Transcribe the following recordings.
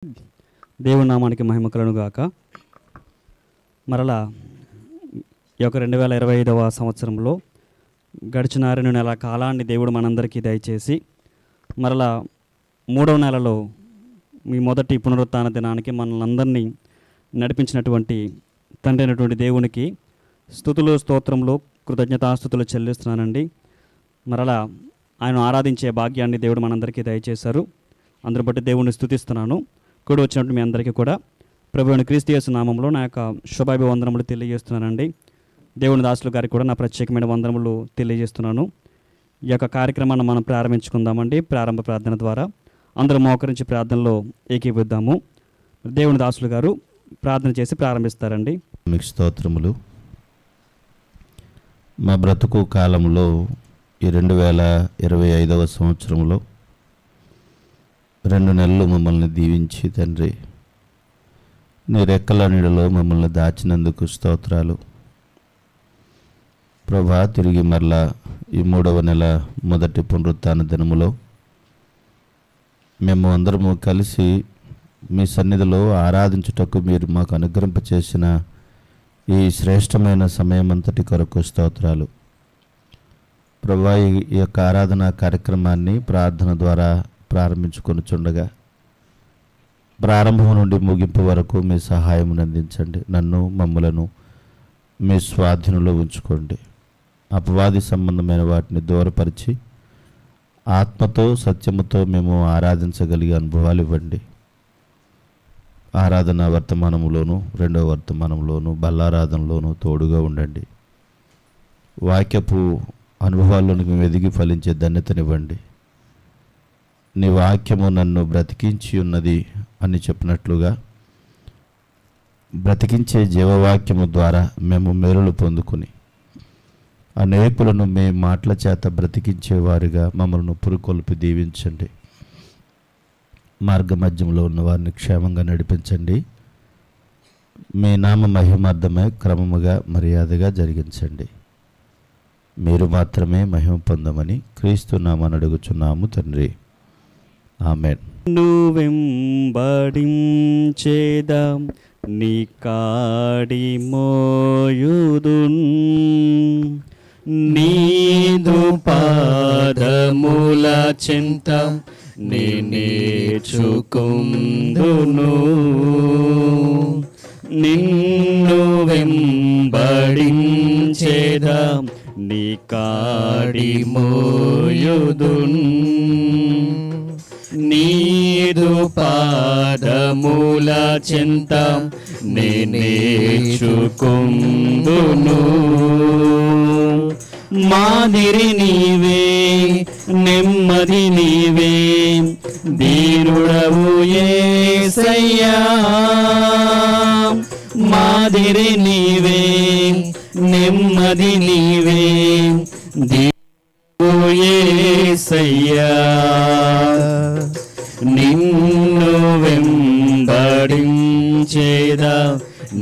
దేవుని నామానికి మహిమ కలుగును గాక. మరలా ఈ యొక్క 2025వ సంవత్సరంలో గడిచిన 2 నెలల కాలాన్ని దేవుడు మనందరికీ దయచేసి మరలా 3వ నెలలో మీ మొదటి పునరుత్థాన దినానికి మనల్ని అందరినీ నడిపించినటువంటి తండ్రి అయినటువంటి దేవునికి స్తుతులు స్తోత్రములు కృతజ్ఞతాస్తుతులు చెల్లిస్తున్నానండి. మరలా ఆయన ఆరాధించే భాగ్యాన్ని దేవుడు మనందరికీ దయచేశారు. అందరి బట్టి దేవుణ్ణి స్తుతిస్తున్నాను. కూడి వచ్చినట్టు మీ అందరికీ కూడా ప్రభువైన క్రీస్తు యేసు నామంలో నా యొక్క శుభాభివందనములు తెలియజేస్తున్నానండి. దేవుని దాసులు గారికి కూడా నా ప్రత్యేకమైన వందనములు తెలియజేస్తున్నాను. ఈ యొక్క కార్యక్రమాన్ని మనం ప్రారంభించుకుందామండి. ప్రారంభ ప్రార్థన ద్వారా అందరూ మోకరించి ప్రార్థనలో ఏకీభవిద్దాము. దేవుని దాసులు గారు ప్రార్థన చేసి ప్రారంభిస్తారండి. మీకు స్తోత్రములు. మా బ్రతుకు కాలంలో ఈ 2025వ సంవత్సరంలో 2 నెలలు మమ్మల్ని దీవించి తండ్రి నీ రెక్కల నీడలో మమ్మల్ని దాచినందుకు స్తోత్రాలు ప్రభా. తిరిగి మరలా ఈ 3వ నెల మొదటి పునరుత్థాన దినములో మేము అందరము కలిసి మీ సన్నిధిలో ఆరాధించుటకు మీరు మాకు అనుగ్రహింపచేసిన ఈ శ్రేష్టమైన సమయం అంతటి కొరకు స్తోత్రాలు ప్రభా. ఈ యొక్క ఆరాధన కార్యక్రమాన్ని ప్రార్థన ద్వారా ప్రారంభించుకొనుచుండగా ప్రారంభం నుండి ముగింపు వరకు మీ సహాయం అందించండి. నన్ను మమ్మలను మీ స్వాధీనంలో ఉంచుకోండి. అపవాది సంబంధమైన వాటిని దూరపరిచి ఆత్మతో సత్యముతో మేము ఆరాధించగలిగే అనుభవాలు ఇవ్వండి. ఆరాధన వర్తమానంలోను 2వ వర్తమానంలోను బల్లారాధనలోను తోడుగా ఉండండి. వాక్యపు అనుభవాల్లోనికి ఎదిగి ఫలించే ధన్యతనివ్వండి. నీ వాక్యము నన్ను బ్రతికించి ఉన్నది అని చెప్పినట్లుగా బ్రతికించే జీవవాక్యము ద్వారా మేము మేలులు పొందుకుని అనేకులను మీ మాటల చేత బ్రతికించేవారిగా మమ్మల్ని పురుకొల్పి దీవించండి. మార్గమధ్యంలో ఉన్న వారిని క్షేమంగా నడిపించండి. మీ నామ మహిమార్థమై క్రమముగా మర్యాదగా జరిగించండి. మీరు మాత్రమే మహిమ పొందమని క్రీస్తు నామమున అడుగుచున్నాము తండ్రి. ఆమేన్. నువ్వెంబడించేదా నీ కాడి మోయుదున్ నీదు పాదముల చింత నేర్చుకుందును నిన్ను వెంబడించేదా నీ కాడి మోయుదున్ నీదు పాదముల చింత నేర్చుకుందును మాదిరి నీవే నెమ్మది నీవే దీనుడవు యేసయ్యా మాదిరి నీవే నెమ్మది నీవే దీనుడవు యేసయ్యా నిన్ను వెంబడించేదా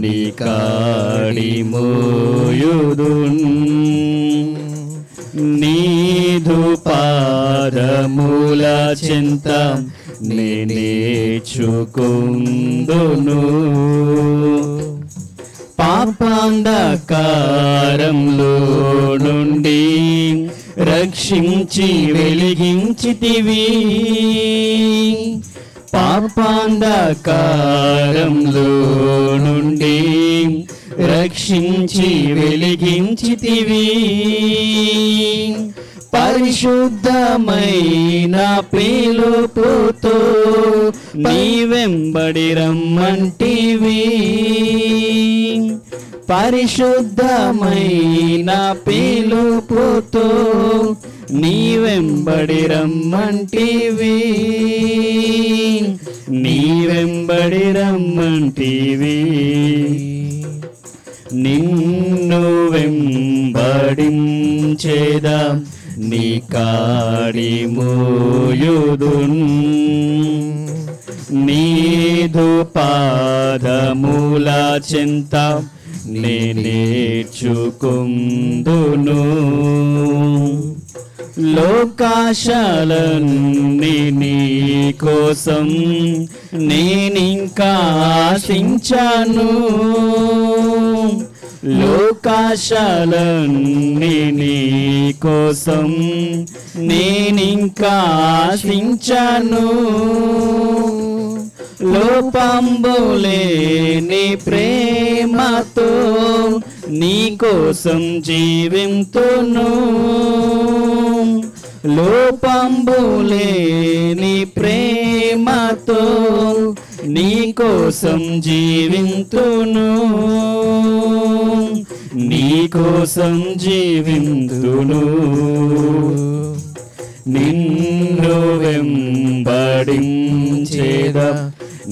నీ కాడి మోయుదున్ నీదు పాదముల చింత నేర్చుకుందును పాపాంధకారంలో నుండి రక్షించి వెలిగించితివి పాపాంధకారంలో నుండి రక్షించి వెలిగించితివి పరిశుద్ధమైన పిలుపుతో నీ వెంబడి రమ్మంటివి పరిశుద్ధమైన పిలుపుతో నీ వెంబడి రమ్మంటివి నీ వెంబడి రమ్మంటివి నిన్ను వెంబడించేదా నీ కాడి మోయుదున్ నీదు పాదముల చింత నేర్చుకుందును లోకాశలన్నీ నీ కోసం నేనింకా ఆశించాను, లోకాశలన్నీ నీ కోసం నేనింకా ఆశించాను, లోపంబులేని ప్రేమతో నీ కోసం జీవింతును, లోపంబులేని ప్రేమతో నీ కోసం జీవింతును, నీ కోసం జీవింతును, నిన్ను వెంబడించేదా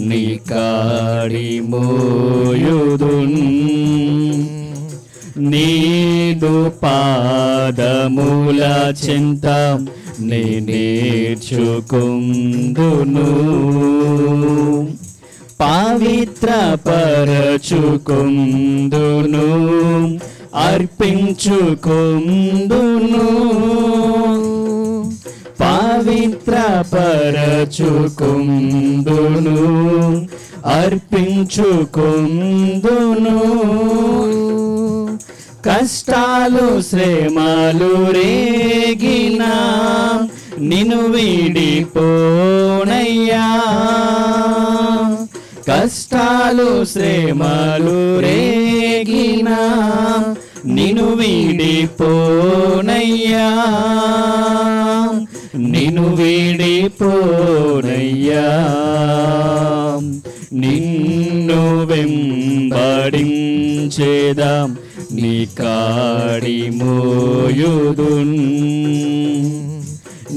నీ కాడి మోయుదున్, నీదు పాదముల చింత నే నేర్చుకుందును, పవిత్రపరచుకుందును, అర్పించుకుందును, పవిత్రపరచుకుందును, అర్పించుకుందును, కష్టాలు శ్రమలు రేగినా నిన్ను వీడిపోనయ్యా, కష్టాలు శ్రమలు రేగినా నిన్ను వీడిపోనయ్యా, నిన్ను వీడిపోనయ్యా, నిన్ను వెంబడించేదా నీ కాడి మోయుదున్,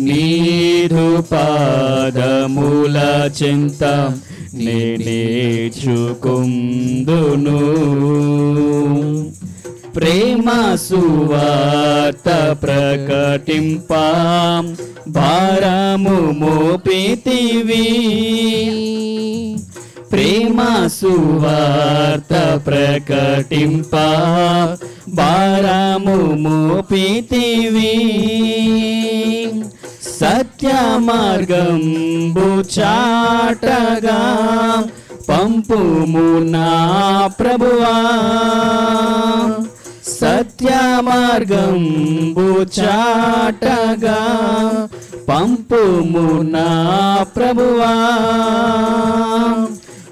నీదు పాదముల చింత నే నేర్చుకుందును, ప్రేమ సువార్త ప్రకటింప భారము మోపితివి, ప్రేమ సువార్త ప్రకటింప భారము మోపితివి, సత్య మార్గంబు చాటగా పంపుము నా ప్రభువా, సత్య మార్గంబు చాటగా పంపుము నా ప్రభువా,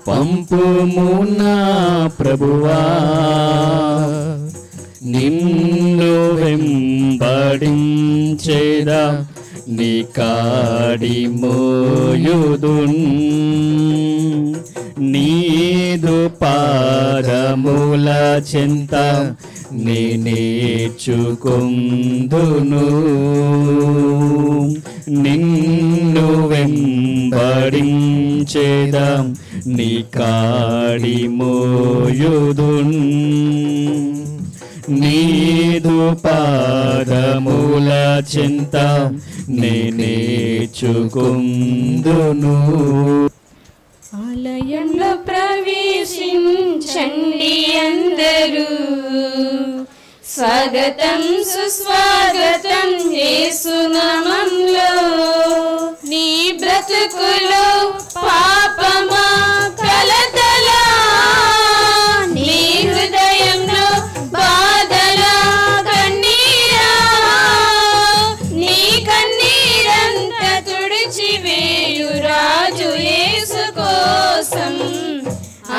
పంపుము నా ప్రభువా, నిన్ను వెంబడించేదా నీ కాడి మోయుదున్, నీదు పాదముల చింత నే నేర్చుకుందును, నిన్ను వెంబడించేదా నీ కాడి మోయుదున్, నీదు పాదముల చింత నే నేర్చుకుందును. ఆలయంలో ప్రవేశించండి అందరూ, స్వాగతం సుస్వాగతం యేసు నామములో, నీ బ్రతుకులో పాపమా కలతలా, నీ హృదయంలో బాధలా కన్నీరా, నీ కన్నీరంత తుడిచివేయు రాజు యేసు కోసం,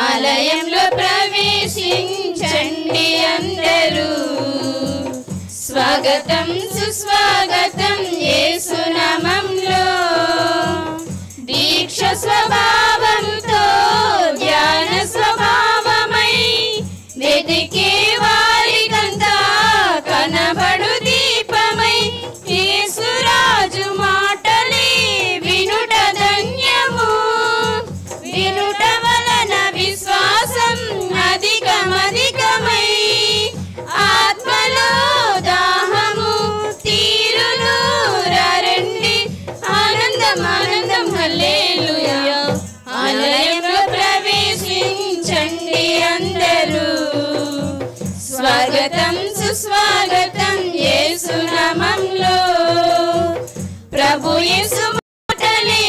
ఆలయంలో ప్రవేశించండి అందరూ, స్వాగతం సుస్వాగతం యేసు నామములో, దీక్ష స్వభావంతో ధ్యాన స్వభావమై వెతికే వారికంతా కనబడు దీపమై, యేసురాజు మాటలే వినుట ధన్యము, వినుట వలన విశ్వాసం అధికమధికమై, ఆత్మలో దాహము తీరును రండి, ఆనందం ఆనందం హల్లెలూయా, ఆలయంలో ప్రవేశించండి అందరూ, స్వాగతం సుస్వాగతం యేసు నామములో. యేసు మాటలే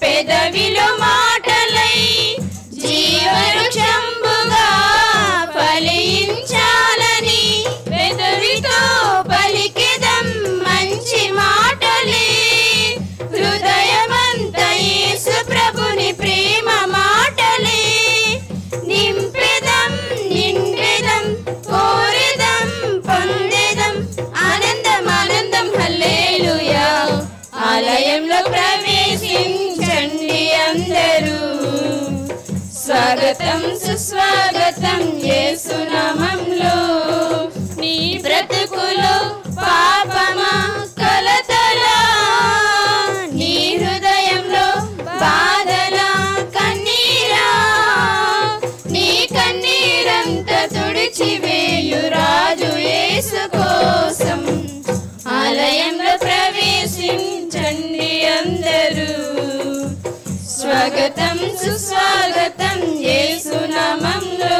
పెదవిలో మాటలై జీవవృక్షంబుగా ఫలించాలని పెదవితో పలికెదం మంచి మాటలే హృదయమంతా యేసు ప్రభుని ప్రేమ మాటలే నింపెదం నిండెదం కోరెదం పొందెదం ఆనందం ఆనందం హల్లెలూయా ఆలయంలో ప్రవేశించండి అందరూ స్వాగతం సుస్వాగతం యేసు నామములో నీ బ్రతుకులో పాపమా కలతలా నీ హృదయంలో బాధలా కన్నీరా నీ కన్నీరంతా తుడిచివేయు రాజు యేసు కోసం ఆలయంలో ప్రవేశించండి అందరూ స్వాగతం సుస్వాగతం యేసు నామములో.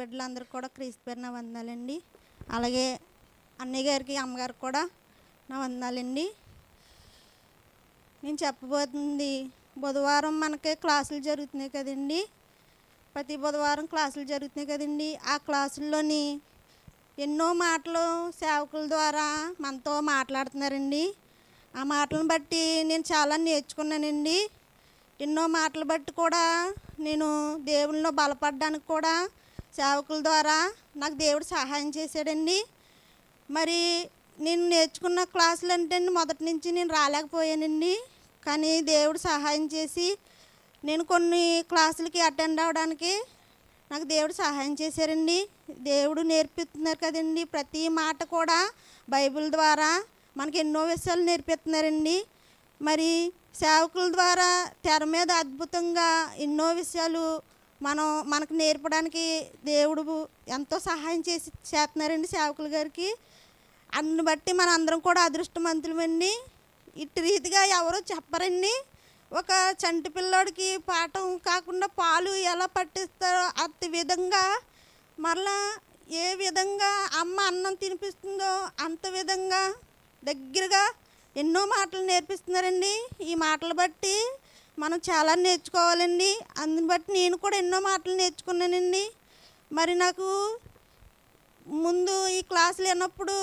బిడ్డలందరూ కూడా క్రీస్తు పేరు నా వందనాలండి. అలాగే అన్నయ్య గారికి అమ్మగారికి కూడా నా వందనాలండి. నేను చెప్పబోతుంది బుధవారం మనకి క్లాసులు జరుగుతున్నాయి కదండి. ప్రతి బుధవారం క్లాసులు జరుగుతున్నాయి కదండి. ఆ క్లాసుల్లోని ఎన్నో మాటలు సేవకుల ద్వారా మనతో మాట్లాడుతున్నారండి. ఆ మాటలను బట్టి నేను చాలా నేర్చుకున్నానండి. ఎన్నో మాటలు బట్టి కూడా నేను దేవునిలో బలపడడానికి కూడా సేవకుల ద్వారా నాకు దేవుడు సహాయం చేశాడండి. మరి నేను నేర్చుకున్న క్లాసులు అంటే మొదటి నుంచి నేను రాలేకపోయానండి. కానీ దేవుడు సహాయం చేసి నేను కొన్ని క్లాసులకి అటెండ్ అవ్వడానికి నాకు దేవుడు సహాయం చేశారండి. దేవుడు నేర్పిస్తున్నారు కదండి. ప్రతి మాట కూడా బైబిల్ ద్వారా మనకి ఎన్నో విషయాలు నేర్పిస్తున్నారండి. మరి సేవకుల ద్వారా తెర మీద అద్భుతంగా ఎన్నో విషయాలు మనకు నేర్పడానికి దేవుడు ఎంతో సహాయం చేస్తున్నారండి సేవకుల గారికి. అందుని బట్టి మన అందరం కూడా అదృష్టవంతులమండి. ఇటు రీతిగా ఎవరో చెప్పరండి. ఒక చంటి పిల్లోడికి పాఠం కాకుండా పాలు ఎలా పట్టిస్తారో అతి విధంగా మరలా ఏ విధంగా అమ్మ అన్నం తినిపిస్తుందో అంత విధంగా దగ్గరగా ఎన్నో మాటలు నేర్పిస్తున్నారండి. ఈ మాటలు బట్టి మనం చాలా నేర్చుకోవాలండి. అందుని బట్టి నేను కూడా ఎన్నో మాటలు నేర్చుకున్నానండి. మరి నాకు ముందు ఈ క్లాసులు విన్నప్పుడు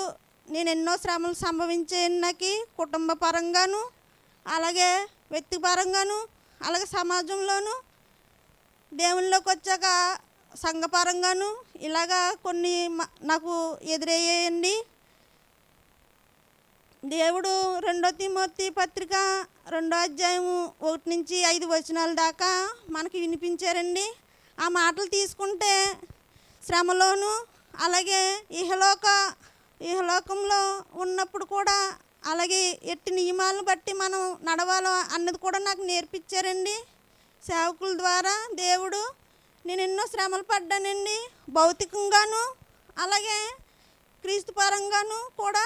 నేను ఎన్నో శ్రమలు సంభవించాను. నాకు కుటుంబ పరంగాను అలాగే వ్యక్తిపరంగాను అలాగే సమాజంలోను దేవునిలోకి వచ్చాక సంఘపరంగాను ఇలాగా కొన్ని నాకు ఎదురయ్యాయండి. దేవుడు 2 తిమోతి పత్రిక 2వ అధ్యాయము 1 నుంచి 5 వచనాల దాకా మనకి వినిపించారండి. ఆ మాటలు తీసుకుంటే శ్రమలోను అలాగే ఇహలోకంలో ఉన్నప్పుడు కూడా అలాగే ఎట్టి నియమాలను బట్టి మనం నడవాలో అన్నది కూడా నాకు నేర్పించారండి సేవకుల ద్వారా దేవుడు. నేను ఎన్నో శ్రమలు పడ్డానండి. భౌతికంగాను అలాగే క్రీస్తు పరంగాను కూడా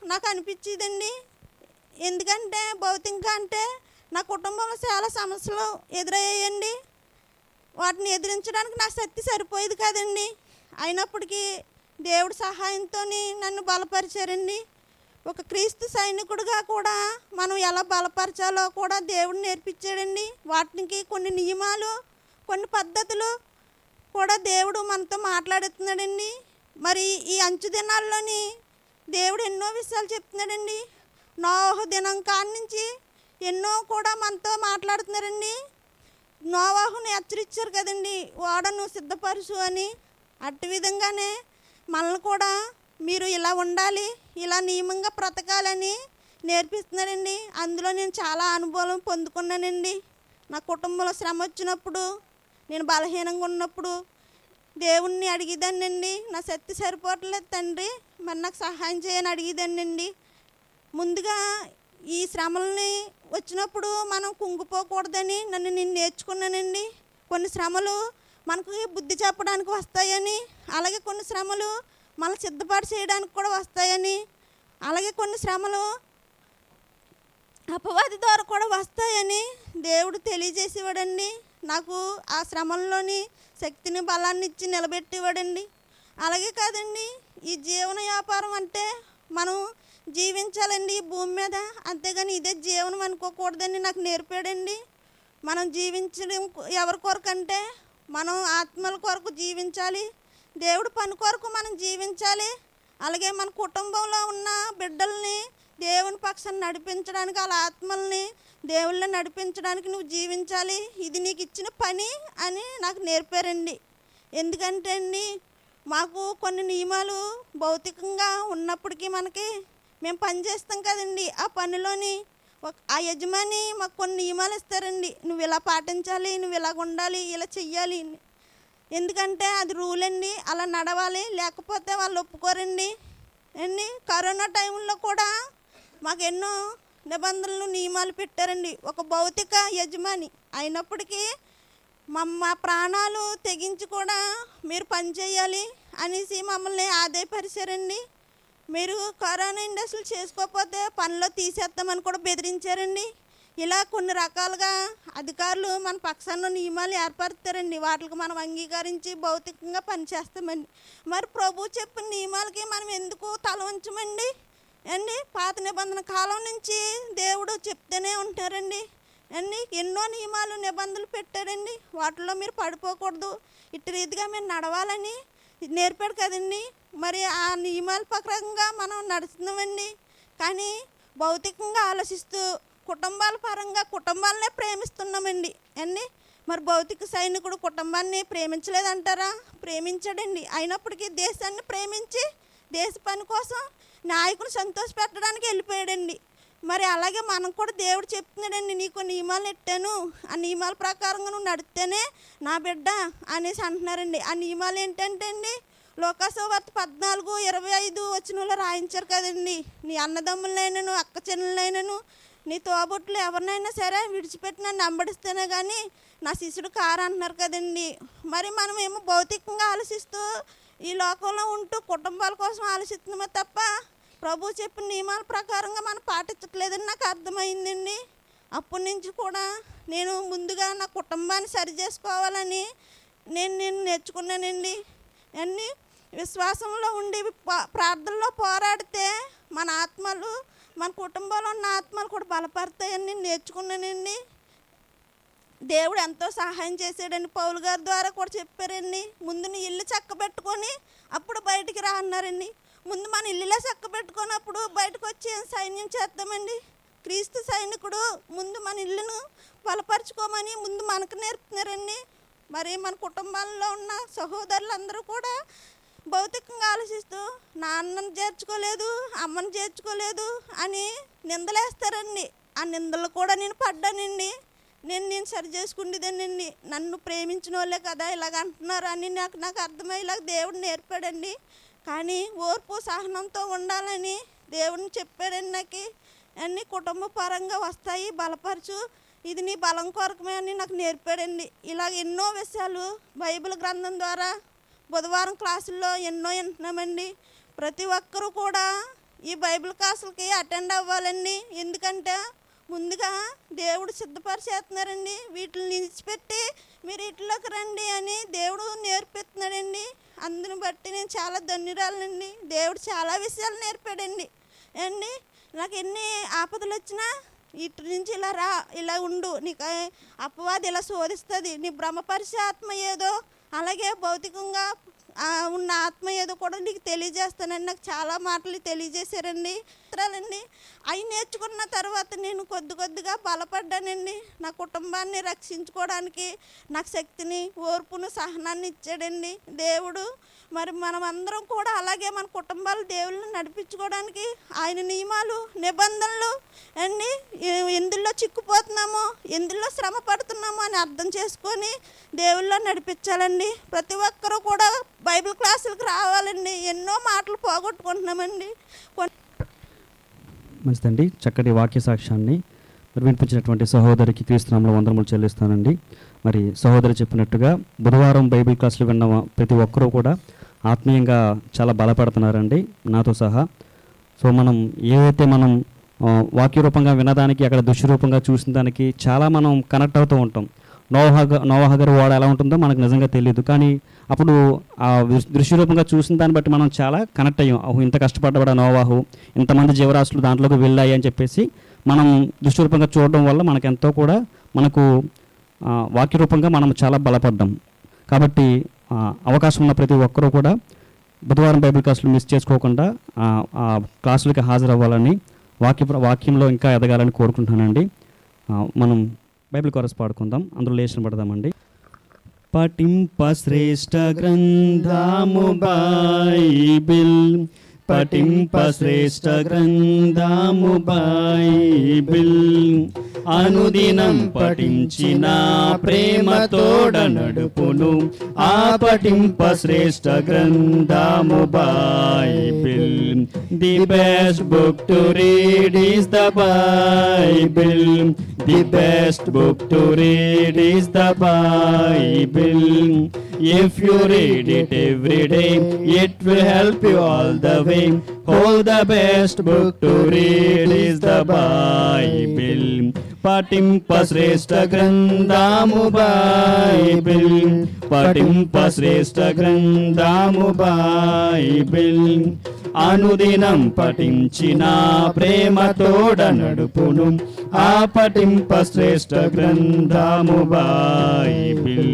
నాకు అనిపించేదండి. ఎందుకంటే భౌతికంగా అంటే నా కుటుంబంలో చాలా సమస్యలు ఎదురయ్యాయండి. వాటిని ఎదిరించడానికి నా శక్తి సరిపోయేది కాదండి. అయినప్పటికీ దేవుడి సహాయంతో నన్ను బలపరిచారండి. ఒక క్రీస్తు సైనికుడిగా కూడా మనం ఎలా బలపరచాలో కూడా దేవుడు నేర్పించాడండి. వాటికి కొన్ని నియమాలు కొన్ని పద్ధతులు కూడా దేవుడు మనతో మాట్లాడుతున్నాడండి. మరి ఈ అంచు దినాల్లోని దేవుడు ఎన్నో విషయాలు చెప్తున్నాడండి. నోవహు దినం కాడి నుంచి ఎన్నో కూడా మనతో మాట్లాడుతున్నారండి. నోవహుని హెచ్చరించారు కదండి, ఓడను సిద్ధపరుచు అని. అట్టి విధంగానే మనల్ని కూడా మీరు ఇలా ఉండాలి, ఇలా నియమంగా బ్రతకాలని నేర్పిస్తున్నారండి. అందులో నేను చాలా అనుభవం పొందుకున్నానండి. నా కుటుంబంలో శ్రమ వచ్చినప్పుడు నేను బలహీనంగా ఉన్నప్పుడు దేవుణ్ణి అడిగేదాన్నండి. నా శక్తి సరిపోవట్లేదు తండ్రి, మరి నాకు సహాయం చేయని అడిగేదాన్నండి. ముందుగా ఈ శ్రమల్ని వచ్చినప్పుడు మనం కుంగిపోకూడదని నేను నేర్చుకున్నానండి. కొన్ని శ్రమలు మనకు బుద్ధి చెప్పడానికి వస్తాయని, అలాగే కొన్ని శ్రమలు మనం సిద్ధపాటు చేయడానికి కూడా వస్తాయని, అలాగే కొన్ని శ్రమలు అపవాది ద్వారా కూడా వస్తాయని దేవుడు తెలియజేసేవాడండి. నాకు ఆ శ్రమల్లోని శక్తిని బలాన్ని ఇచ్చి నిలబెట్టేవాడండి. అలాగే కాదండి, ఈ జీవన వ్యాపారం అంటే మనం జీవించాలండి ఈ భూమి మీద, అంతేగాని ఇదే జీవనం అనుకోకూడదని నాకు నేర్పాడండి. మనం జీవించడం ఎవరి కొరకు అంటే మనం ఆత్మల కొరకు జీవించాలి, దేవుడి పని కొరకు మనం జీవించాలి. అలాగే మన కుటుంబంలో ఉన్న బిడ్డల్ని దేవుని పక్షాన్ని నడిపించడానికి, వాళ్ళ ఆత్మల్ని దేవుళ్ళని నడిపించడానికి నువ్వు జీవించాలి, ఇది నీకు ఇచ్చిన పని అని నాకు నేర్పారండి. ఎందుకంటే అండి మాకు కొన్ని నియమాలు భౌతికంగా ఉన్నప్పటికీ మనకి మేము పని చేస్తాం కదండి, ఆ పనిలోని ఆ యజమాని మాకు కొన్ని నియమాలు ఇస్తారండి. నువ్వు ఇలా పాటించాలి, నువ్వు ఇలాగ ఉండాలి, ఇలా చెయ్యాలి. ఎందుకంటే అది రూల్ అండి, అలా నడవాలి, లేకపోతే వాళ్ళు ఒప్పుకోరండి అండి. కరోనా టైంలో కూడా మాకు ఎన్నో నిబంధనలు నియమాలు పెట్టారండి ఒక భౌతిక యజమాని. అయినప్పటికీ మా ప్రాణాలు తెగించి కూడా మీరు పని చేయాలి అనేసి మమ్మల్ని ఆదాయపరిచారండి. మీరు కరోనా ఇండస్ట్రీలు చేసుకోకపోతే పనిలో తీసేస్తామని కూడా బెదిరించారండి. ఇలా కొన్ని రకాలుగా అధికారులు మన పక్షాన నియమాలు ఏర్పరుస్తారండి, వాటికి మనం అంగీకరించి భౌతికంగా పనిచేస్తామండి. మరి ప్రభు చెప్పిన నియమాలకి మనం ఎందుకు తల ఉంచమండి అండి? పాత నిబంధన కాలం నుంచి దేవుడు చెప్తూనే ఉంటారండి అండి, ఎన్నో నియమాలు నిబంధనలు పెట్టారండి, వాటిలో మీరు పడిపోకూడదు, ఇటు రీతిగా మీరు నడవాలని నేర్పాడు కదండి. మరి ఆ నియమాల ప్రకారంగా మనం నడుస్తున్నామండి. కానీ భౌతికంగా ఆలోచిస్తూ కుటుంబాల పరంగా కుటుంబాలనే ప్రేమిస్తున్నామండి అండి. మరి భౌతిక సైనికుడు కుటుంబాన్ని ప్రేమించలేదంటారా? ప్రేమించాడండి. అయినప్పటికీ దేశాన్ని ప్రేమించి దేశ పని కోసం నాయకుని సంతోషపెట్టడానికి వెళ్ళిపోయాడండి. మరి అలాగే మనం కూడా దేవుడు చెప్తున్నాడండి, నీకు నియమాలు ఎట్టాను, ఆ నియమాల ప్రకారంగా నువ్వు నడిస్తేనే నా బిడ్డ అనేసి అంటున్నారండి. ఆ నియమాలు ఏంటంటే అండి లోకాసువార్త 14:25 వచనంలో రాయించారు కదండి, నీ అన్నదమ్ములైనను అక్క చెల్లెలైనను నీ తోబుట్లు ఎవరినైనా సరే విడిచిపెట్టి నన్ను వెంబడిస్తేనే కానీ నా శిష్యుడు కారు అంటున్నారు కదండి. మరి మనం ఏమో భౌతికంగా ఆలోచిస్తూ ఈ లోకంలో ఉంటూ కుటుంబాల కోసం ఆలోచిస్తున్నామే తప్ప ప్రభు చెప్పిన నియమాల ప్రకారంగా మనం పాటించట్లేదని నాకు అర్థమైందండి. అప్పటి నుంచి కూడా నేను ముందుగా నా కుటుంబాన్ని సరి చేసుకోవాలని నేను నేర్చుకున్నానండి. అన్నీ విశ్వాసంలో ఉండి ప్రార్థనలో పోరాడితే మన ఆత్మలు మన కుటుంబంలో ఉన్న ఆత్మలు కూడా బలపడతాయని నేర్చుకున్నానండి. దేవుడు ఎంతో సహాయం చేశాడండి, పౌలు గారి ద్వారా కూడా చెప్పారండి. ముందు నీ ఇల్లు చక్కబెట్టుకొని అప్పుడు బయటికి రా అన్నారండి. ముందు మన ఇల్లులో చక్కబెట్టుకున్నప్పుడు బయటకు వచ్చి సైన్యం చేద్దామండి. క్రీస్తు సైనికుడు ముందు మన ఇల్లును బలపరుచుకోమని ముందు మనకు నేర్పుతున్నారండి. మరి మన కుటుంబాల్లో ఉన్న సహోదరులందరూ కూడా భౌతికంగా ఆలోచిస్తూ నాన్నను చేర్చుకోలేదు, అమ్మను చేర్చుకోలేదు అని నిందలేస్తారండి. ఆ నిందలు కూడా నేను పడ్డానండి. నేను సరి చేసుకునేదానండి. నన్ను ప్రేమించిన వాళ్ళే కదా ఇలాగ అంటున్నారు అని నాకు అర్థమయ్యేలాగా దేవుడు నేర్పాడండి. కానీ ఓర్పు సహనంతో ఉండాలని దేవుడిని చెప్పాడండి. నాకు అన్నీ కుటుంబ పరంగా వస్తాయి, బలపరచు, ఇది నీ బలం కొరకమే అని నాకు నేర్పాడండి. ఇలాగ ఎన్నో విషయాలు బైబిల్ గ్రంథం ద్వారా బుధవారం క్లాసుల్లో ఎన్నో వింటున్నామండి. ప్రతి ఒక్కరూ కూడా ఈ బైబిల్ క్లాసులకి అటెండ్ అవ్వాలండి. ఎందుకంటే ముందుగా దేవుడు సిద్ధపరిచేస్తున్నారండి. వీటిని నిలిచిపెట్టి మీరు వీటిలోకి రండి అని దేవుడు నేర్పిస్తున్నాడండి. అందుని బట్టి నేను చాలా ధన్యురాలండి. దేవుడు చాలా విషయాలు నేర్పాడండి అండి. నాకు ఎన్ని ఆపదలు వచ్చినా ఇటు నుంచి ఇలా రా, ఇలా ఉండు, నీకు అపవాది ఇలా శోధిస్తుంది, నీ భ్రమపరిచే ఆత్మ ఏదో అలాగే భౌతికంగా ఉన్న ఆత్మ ఏదో కూడా నీకు తెలియజేస్తానని నాకు చాలా మాటలు తెలియజేశారండి. అండి అవి నేర్చుకున్న తర్వాత నేను కొద్దిగా బలపడ్డానండి. నా కుటుంబాన్ని రక్షించుకోవడానికి నాకు శక్తిని, ఓర్పును, సహనాన్ని ఇచ్చాడండి దేవుడు. మరి మనం అందరం కూడా అలాగే మన కుటుంబాలు దేవుళ్ళని నడిపించుకోవడానికి ఆయన నియమాలు, నిబంధనలు అన్నీ ఎందులో చిక్కుపోతున్నామో, ఎందులో శ్రమ పడుతున్నామో అని అర్థం చేసుకొని దేవుళ్ళో నడిపించాలండి. ప్రతి ఒక్కరూ కూడా బైబిల్ క్లాసులకు రావాలండి. ఎన్నో మాటలు పోగొట్టుకుంటున్నామండి. మంచిదండి, చక్కటి వాక్య సాక్ష్యాన్ని మరి వినిపించినటువంటి సహోదరికి క్రీస్తునామములో వందనములు చెల్లిస్తానండి. మరి సహోదరి చెప్పినట్టుగా బుధవారం బైబిల్ క్లాసులు విన్న ప్రతి ఒక్కరూ కూడా ఆత్మీయంగా చాలా బలపడుతున్నారండి, నాతో సహా. సో మనం ఏవైతే మనం వాక్య రూపంగా వినడానికి అక్కడ దృశ్య రూపంగా చూసిన దానికి చాలా మనం కనెక్ట్ అవుతూ ఉంటాం. నోవాహ గారి ఓడ ఎలా ఉంటుందో మనకు నిజంగా తెలియదు, కానీ అప్పుడు ఆ దృశ్యరూపంగా చూసిన దాన్ని బట్టి మనం చాలా కనెక్ట్ అయ్యాం. ఇంత కష్టపడ్డవాడు నోవాహు, ఇంతమంది జీవరాశులు దాంట్లోకి వెళ్ళాయి అని చెప్పేసి మనం దృశ్యరూపంగా చూడడం వల్ల మనకెంతో కూడా మనకు వాక్యరూపంగా మనం చాలా బలపడ్డాం. కాబట్టి అవకాశం ఉన్న ప్రతి ఒక్కరూ కూడా బుధవారం బైబిల్ క్లాసులు మిస్ చేసుకోకుండా ఆ క్లాసులకి హాజరవ్వాలని, వాక్యంలో ఇంకా ఎదగాలని కోరుకుంటున్నానండి. మనం బైబిల్ కోరస్ పాడుకుందాం, అందులో లేచిన పడదామండి. పఠింప శ్రేష్ఠ గ్రంథము బైబిల్, పఠింప శ్రేష్ఠ గ్రంథము బైబిల్, అనుదినం పఠించిన ప్రేమతోడ నడుపును ఆ పఠింప శ్రేష్ఠ గ్రంథము Bible. The best book to read is the Bible, the best book to read is the Bible. If you read it every day, it will help you all the way. Oh, the best book to read is the Bible. పఠింప శ్రేష్ఠ గ్రంథము Bible, పఠింప శ్రేష్ఠ గ్రంథము Bible, అనుదినం పఠించిన ప్రేమతోడ నడుపును ఆ పఠింప శ్రేష్ఠ గ్రంథము Bible.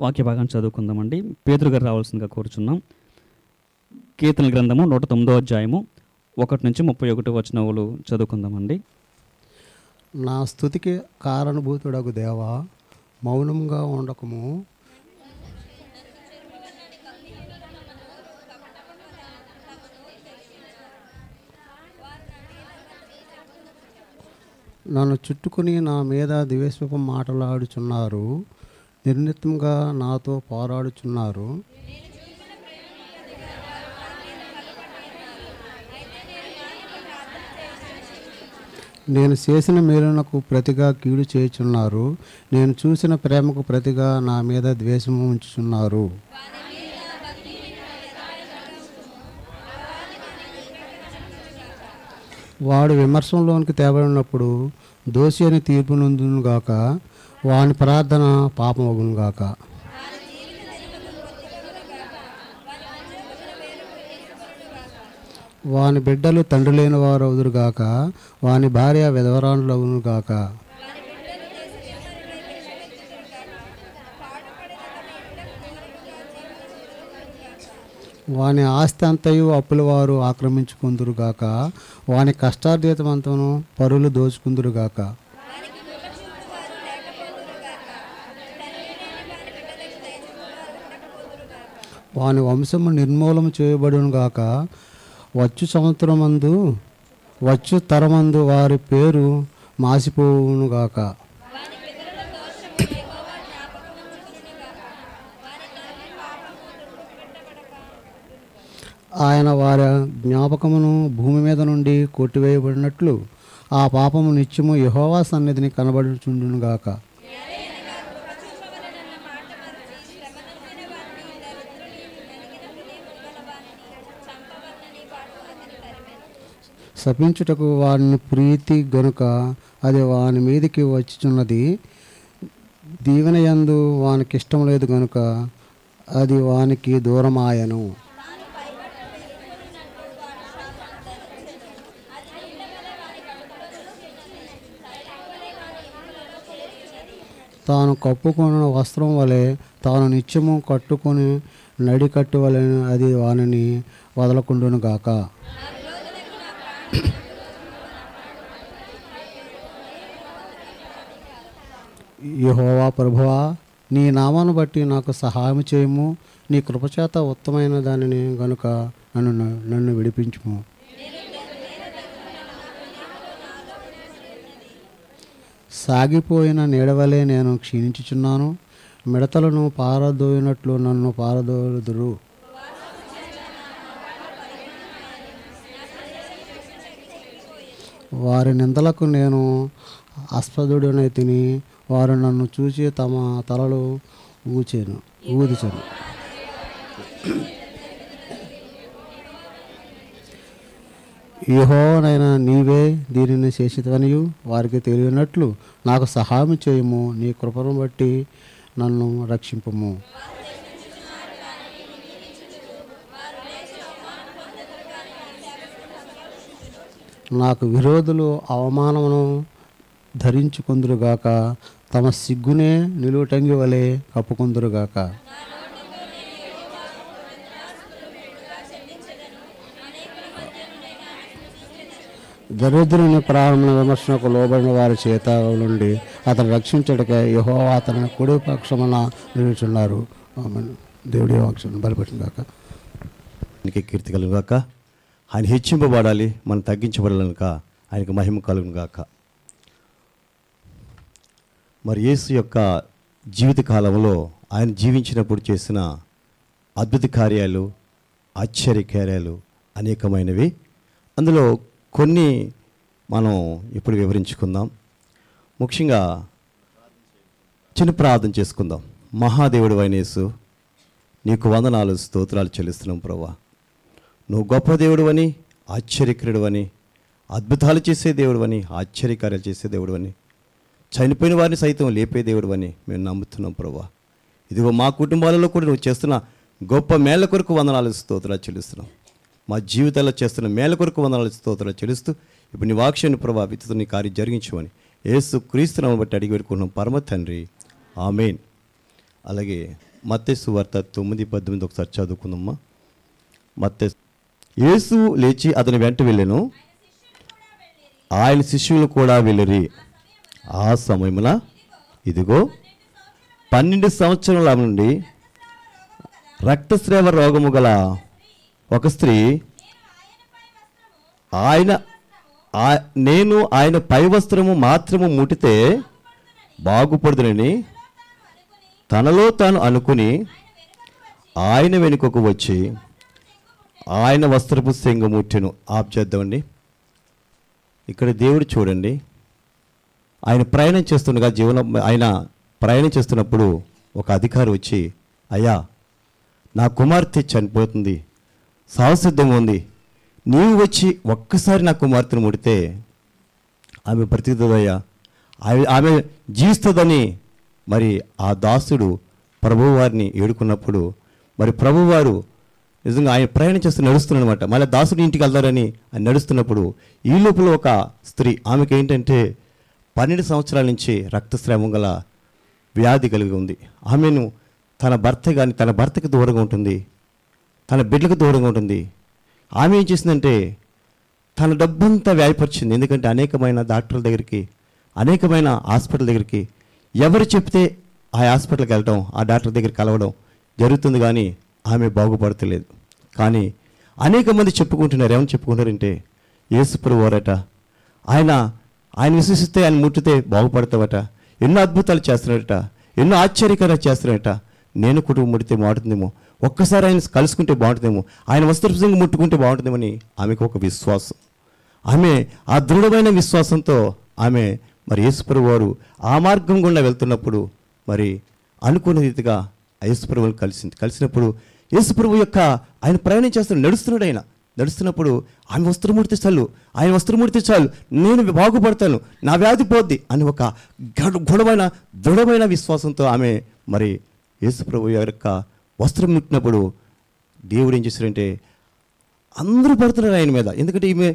వాక్య భాగాన్ని చదువుకుందామండి. పేతురు గారు రావాల్సిందిగా కోరుచున్నాం. కీర్తనల గ్రంథము 109వ అధ్యాయము 1 నుంచి 31 వచనములు చదువుకుందామండి. నా స్తుతికి కారణభూతుడగు దేవా, మౌనంగా ఉండకము. నన్ను చుట్టుకుని నా మీద ద్వేషపు మాటలాడుచున్నారు, నిర్నిత్యంగా నాతో పోరాడుచున్నారు. నేను చేసిన మేలునకు ప్రతిగా కీడు చేయుచున్నారు, నేను చూసిన ప్రేమకు ప్రతిగా నా మీద ద్వేషము ఉంచుచున్నారు. వాడు విమర్శంలోనికి తేబడినప్పుడు దోషి అని తీర్పు నొందునుగాక, వాని ప్రార్థన పాపమగునుగాక. వాని బిడ్డలు తండ్రి లేని వారు అవుదురుగాక, వాని భార్య విధవరాండ్లు అవునుగాక. వాని ఆస్తి అంతయు అప్పుల వారు ఆక్రమించుకుందురుగాక, వాని కష్టార్జితమంతను పరులు దోచుకుందురుగాక. వాని వంశము నిర్మూలము చేయబడునుగాక, వచ్చు సంవత్సరమందు వచ్చు తరమందు వారి పేరు మాసిపోవునుగాక. ఆయన వారి జ్ఞాపకమును భూమి మీద నుండి కొట్టివేయబడినట్లు ఆ పాపము నిత్యము యెహోవా సన్నిధిని కనబడుచుండునుగాక. శపించుటకు వాని ప్రీతి గనుక అది వాని మీదికి వచ్చుచున్నది, దీవెనయందు వానికి ఇష్టం లేదు గనుక అది వానికి దూరమాయను. తాను కప్పుకొన్న వస్త్రం వలె తాను నిత్యము కట్టుకొని నడికట్టు వలె అది వానిని వదలకుండునుగాక. యెహోవా ప్రభువా, నీ నామాను బట్టి నాకు సహాయం చేయము, నీ కృపచేత ఉత్తమైన దానిని గనుక నన్ను విడిపించుము. సాగిపోయిన నీడవలే నేను క్షీణించుచున్నాను, మిడతలను పారదోయినట్లు నన్ను పారదోలుదురు. వారి నిందలకు నేను ఆస్పదుడనై తిని, వారు నన్ను చూసి తమ తలలు ఊదిచెను. యెహోవానైనా నీవే దీనిని చేసినవనియు వారికి తెలియనట్లు నాకు సహాయం చేయము. నీ కృపను బట్టి నన్ను రక్షింపుము. నాకు విరోధులు అవమానమును ధరించుకుందురుగాక, తమ సిగ్గునే నిలువుటంగి వలె కప్పుకుందురుగాక. దరిద్రుని ప్రారంభ విమర్శనకు లోబడిన వారి చేత నుండి అతను రక్షించడకే యెహోవా అతని కుడి పక్షమున నిలుచున్నారు. ఆమేన్. దేవుడి వాక్యం బలపడుగాక. ఆయనకి కీర్తి కలుగును గాక. ఆయన హెచ్చింపబడాలి, మనం తగ్గించబడాలనుక ఆయనకు మహిమ కలుగును గాక. మరి యేసు యొక్క జీవిత కాలంలో ఆయన జీవించినప్పుడు చేసిన అద్భుత కార్యాలు, ఆశ్చర్య కార్యాలు అనేకమైనవి. అందులో కొన్ని మనం ఇప్పుడు వివరించుకుందాం. ముఖ్యంగా చిన్న ప్రార్థన చేసుకుందాం. మహాదేవుడు అయిన యేసు, నీకు వందనాలు, స్తోత్రాలు చెల్లిస్తున్నాం ప్రభువా. నువ్వు గొప్ప దేవుడు అని, ఆశ్చర్యకరుడు అని, అద్భుతాలు చేసే దేవుడు అని, ఆశ్చర్యకార్యాలు చేసే దేవుడు అని, చనిపోయిన వారిని సైతం లేపే దేవుడు అని మేము నమ్ముతున్నాం ప్రభువా. ఇదిగో మా కుటుంబాలలో కూడా నువ్వు చేస్తున్న గొప్ప మేళ్ళ కొరకు వందనాలు, స్తోత్రాలు చెల్లిస్తున్నాం. మా జీవితాల్లో చేస్తున్న మేళ్ళ కొరకు వందనాలు, స్తోత్రాలు చెల్లిస్తూ ఇప్పుడు నీ వాక్యాన్ని ప్రభావితం నీ కార్యం జరిగించమని యేసు క్రీస్తునామమును బట్టి అడిగి పెట్టుకున్నాం పరమ తండ్రి, ఆమేన్. అలాగే మత్తయి సువార్త 9:18 ఒకసారి చదువుకుందామా. మత్తయి, యేసు లేచి అతని వెంట వెళ్ళెను, ఆయన శిష్యులు కూడా వెళ్ళిరి. ఆ సమయమున ఇదిగో 12 సంవత్సరాల నుండి రక్తస్రావ రోగము గల ఒక స్త్రీ నేను ఆయన పై వస్త్రము మాత్రము ముట్టితే బాగుపడుదునని తనలో తాను అనుకుని ఆయన వెనుకకు వచ్చి ఆయన వస్త్రపు సెంగు ముట్టెను. ఆప్ చేద్దామండి. ఇక్కడ దేవుడు చూడండి, ఆయన ప్రయాణం చేస్తుండగా ఆయన ప్రయాణం చేస్తున్నప్పుడు ఒక అధికారి వచ్చి, అయ్యా నా కుమార్తె చనిపోతుంది, సావసిద్ధంగా ఉంది, నీవు వచ్చి ఒక్కసారి నా కుమార్తెను ముడితే ఆమె బ్రతుకుతుందయ్యా, ఆమె జీవిస్తుందని మరి ఆ దాసుడు ప్రభువారిని ఏడుకున్నప్పుడు మరి ప్రభువారు నిజంగా ఆయన ప్రయాణం చేస్తూ నడుస్తున్నాడు అనమాట. మళ్ళీ దాసుడు ఇంటికి వెళ్తారని ఆయన నడుస్తున్నప్పుడు ఈ లోపల ఒక స్త్రీ, ఆమెకి ఏంటంటే 12 సంవత్సరాల నుంచి రక్తస్రావం గల వ్యాధి కలిగి ఉంది. ఆమెను తన భర్త కానీ తన భర్తకి దూరంగా ఉంటుంది, తన బిడ్డలకు దూరంగా ఉంటుంది. ఆమె ఏం చేసిందంటే తన డబ్బంతా వ్యాయపరిచింది. ఎందుకంటే అనేకమైన డాక్టర్ల దగ్గరికి, అనేకమైన హాస్పిటల్ దగ్గరికి ఎవరు చెప్తే ఆ హాస్పిటల్కి వెళ్ళడం, ఆ డాక్టర్ దగ్గరికి కలవడం జరుగుతుంది, కానీ ఆమె బాగుపడతలేదు. కానీ అనేక మంది చెప్పుకుంటున్నారు. ఏమని చెప్పుకుంటారంటే యేసుప్రభువు వారట, ఆయన విశ్వసిస్తే ఆయన ముట్టితే బాగుపడతావట, ఎన్నో అద్భుతాలు చేస్తున్నాడట, ఎన్నో ఆశ్చర్యకరాలు చేస్తున్నాడట, నేను కుటుంబం ముడితే బాగుంటుందేమో, ఒక్కసారి ఆయన కలుసుకుంటే బాగుంటుందేమో, ఆయన వస్త్రపుసంగా ముట్టుకుంటే బాగుంటుందేమని ఆమెకు ఒక విశ్వాసం. ఆమె ఆ దృఢమైన విశ్వాసంతో ఆమె మరి యేసుప్రభువు వారు ఆ మార్గం గుండా వెళ్తున్నప్పుడు మరి అనుకున్న రీతిగా యేసుప్రభువుని కలిసినప్పుడు యేసుప్రభువు యొక్క ఆయన ప్రయాణం చేస్తున్నాడు, నడుస్తున్నాడు. ఆయన నడుస్తున్నప్పుడు ఆమె వస్త్రమూర్తి చాలు, ఆయన వస్త్రమూర్తి చాలు, నేను బాగుపడతాను, నా వ్యాధి పోద్ది అని ఒక దృఢమైన విశ్వాసంతో ఆమె మరి యేసుప్రభువు యొక్క వస్త్రం ముట్టినప్పుడు దేవుడు ఏం చేశారంటే అందరూ పడుతున్నారు ఆయన మీద. ఎందుకంటే ఈమె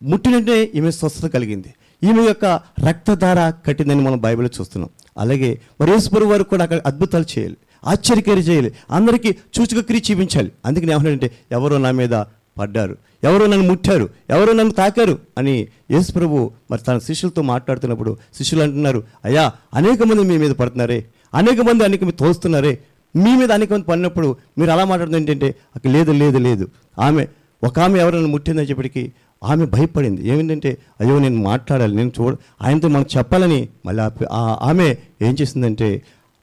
ముట్టినంటే ఈమె స్వస్థత కలిగింది, ఈమె యొక్క రక్తధార కట్టిందని మనం బైబిల్లో చూస్తున్నాం. అలాగే మరి యేసుప్రభువు వారు కూడా అక్కడ అద్భుతాలు చేయాలి, ఆశ్చర్యకార్యాలు చేయాలి, అందరికీ సూచక క్రియ చూపించాలి. అందుకని ఏమన్నాడంటే ఎవరో నా మీద పడ్డారు, ఎవరో నన్ను ముట్టారు, ఎవరో నన్ను తాకారు అని యేసుప్రభువు మరి తన శిష్యులతో మాట్లాడుతున్నప్పుడు శిష్యులు అంటున్నారు, అయ్యా అనేక మంది మీ మీద పడుతున్నారే, అనేక మంది తోస్తున్నారే, మీ మీద అనేక మంది పడినప్పుడు మీరు అలా మాట్లాడుతుంది ఏంటంటే అక్కడ లేదు ఆమె ఎవరైనా ముట్టిందని చెప్పటికి ఆమె భయపడింది. ఏమిటంటే అయ్యో నేను మాట్లాడాలి, నేను ఆయనతో మనకు చెప్పాలని. మళ్ళీ ఆమె ఏం చేసిందంటే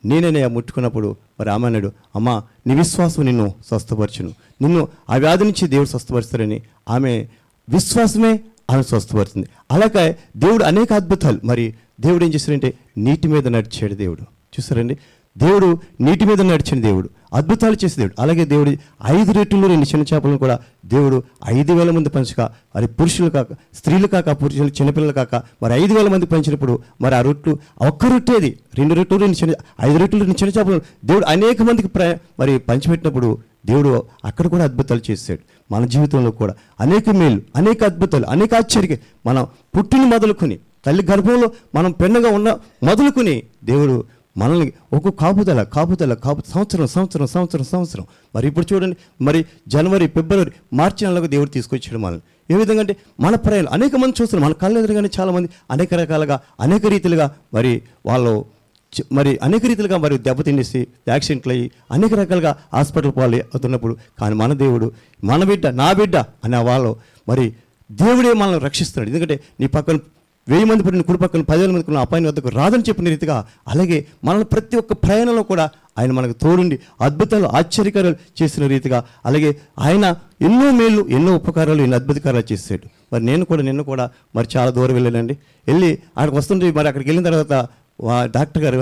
నేనే ముట్టుకున్నప్పుడు మరి ఆమె అన్నాడు, అమ్మా నీ విశ్వాసం నిన్ను స్వస్థపరచును, నిన్ను ఆ వ్యాధి నుంచి దేవుడు స్వస్థపరుస్తారని ఆమె విశ్వాసమే ఆమె స్వస్థపరుస్తుంది. అలాగే దేవుడు అనేక అద్భుతాలు మరి దేవుడు ఏం చేస్తారంటే నీటి మీద నడిచాడు దేవుడు. చూసారండి, దేవుడు నీటి మీద నడిచిన దేవుడు, అద్భుతాలు చేసే దేవుడు. అలాగే దేవుడు 5 రెట్లు 2 చిన్న చేపలను కూడా దేవుడు 5,000 మంది పంచగా, మరి పురుషులు కాక స్త్రీలు కాక పురుషులు చిన్నపిల్లలు కాక మరి 5,000 మంది పంచినప్పుడు మరి ఆ రొట్లు ఒక్క రొట్టేది 2 రెట్లు 2 చిన్న 5 రెట్లు 2 చిన్న చేపలను దేవుడు అనేక మందికి మరి పంచిపెట్టినప్పుడు దేవుడు అక్కడ కూడా అద్భుతాలు చేశాడు. మన జీవితంలో కూడా అనేక మేలు, అనేక అద్భుతాలు, అనేక ఆశ్చర్య మనం పుట్టిన మొదలుకొని తల్లి గర్భంలో మనం పెన్నగా ఉన్న మొదలుకొని దేవుడు మనల్ని ఒక కాపుదల సంవత్సరం మరి ఇప్పుడు చూడండి, మరి జనవరి, ఫిబ్రవరి, మార్చి నెలలో దేవుడు తీసుకొచ్చాడు మనల్ని. ఏ విధంగా అంటే మన ప్రయాణం అనేక మంది చూస్తున్నాం, మన కళ్ళ ఎదురుగానే చాలామంది అనేక రకాలుగా అనేక రీతిలుగా మరి వాళ్ళు మరి అనేక రీతిలుగా మరి దెబ్బతినేసి యాక్సిడెంట్లు అయ్యి అనేక రకాలుగా హాస్పిటల్ పాలు అవుతున్నప్పుడు, కానీ మన దేవుడు మన బిడ్డ నా బిడ్డ అనే వాళ్ళు మరి దేవుడే మనల్ని రక్షిస్తున్నాడు. ఎందుకంటే నీ పక్కన 1000 మంది పడిన కుడి పక్కన 10,000 మంది ఉన్న అపాయం వద్దకు రాదని చెప్పిన రీతిగా, అలాగే మనల్ని ప్రతి ఒక్క ప్రయాణంలో కూడా ఆయన మనకు తోడుండి అద్భుతాలు ఆశ్చర్యకారాలు చేసిన రీతిగా, అలాగే ఆయన ఎన్నో మేలు, ఎన్నో ఉపకారాలు, ఎన్నో అద్భుతకారాలు చేశాడు. మరి నిన్న కూడా మరి చాలా దూరం వెళ్ళానండి. వెళ్ళి అక్కడికి వస్తుంటే మరి అక్కడికి వెళ్ళిన తర్వాత డాక్టర్ గారు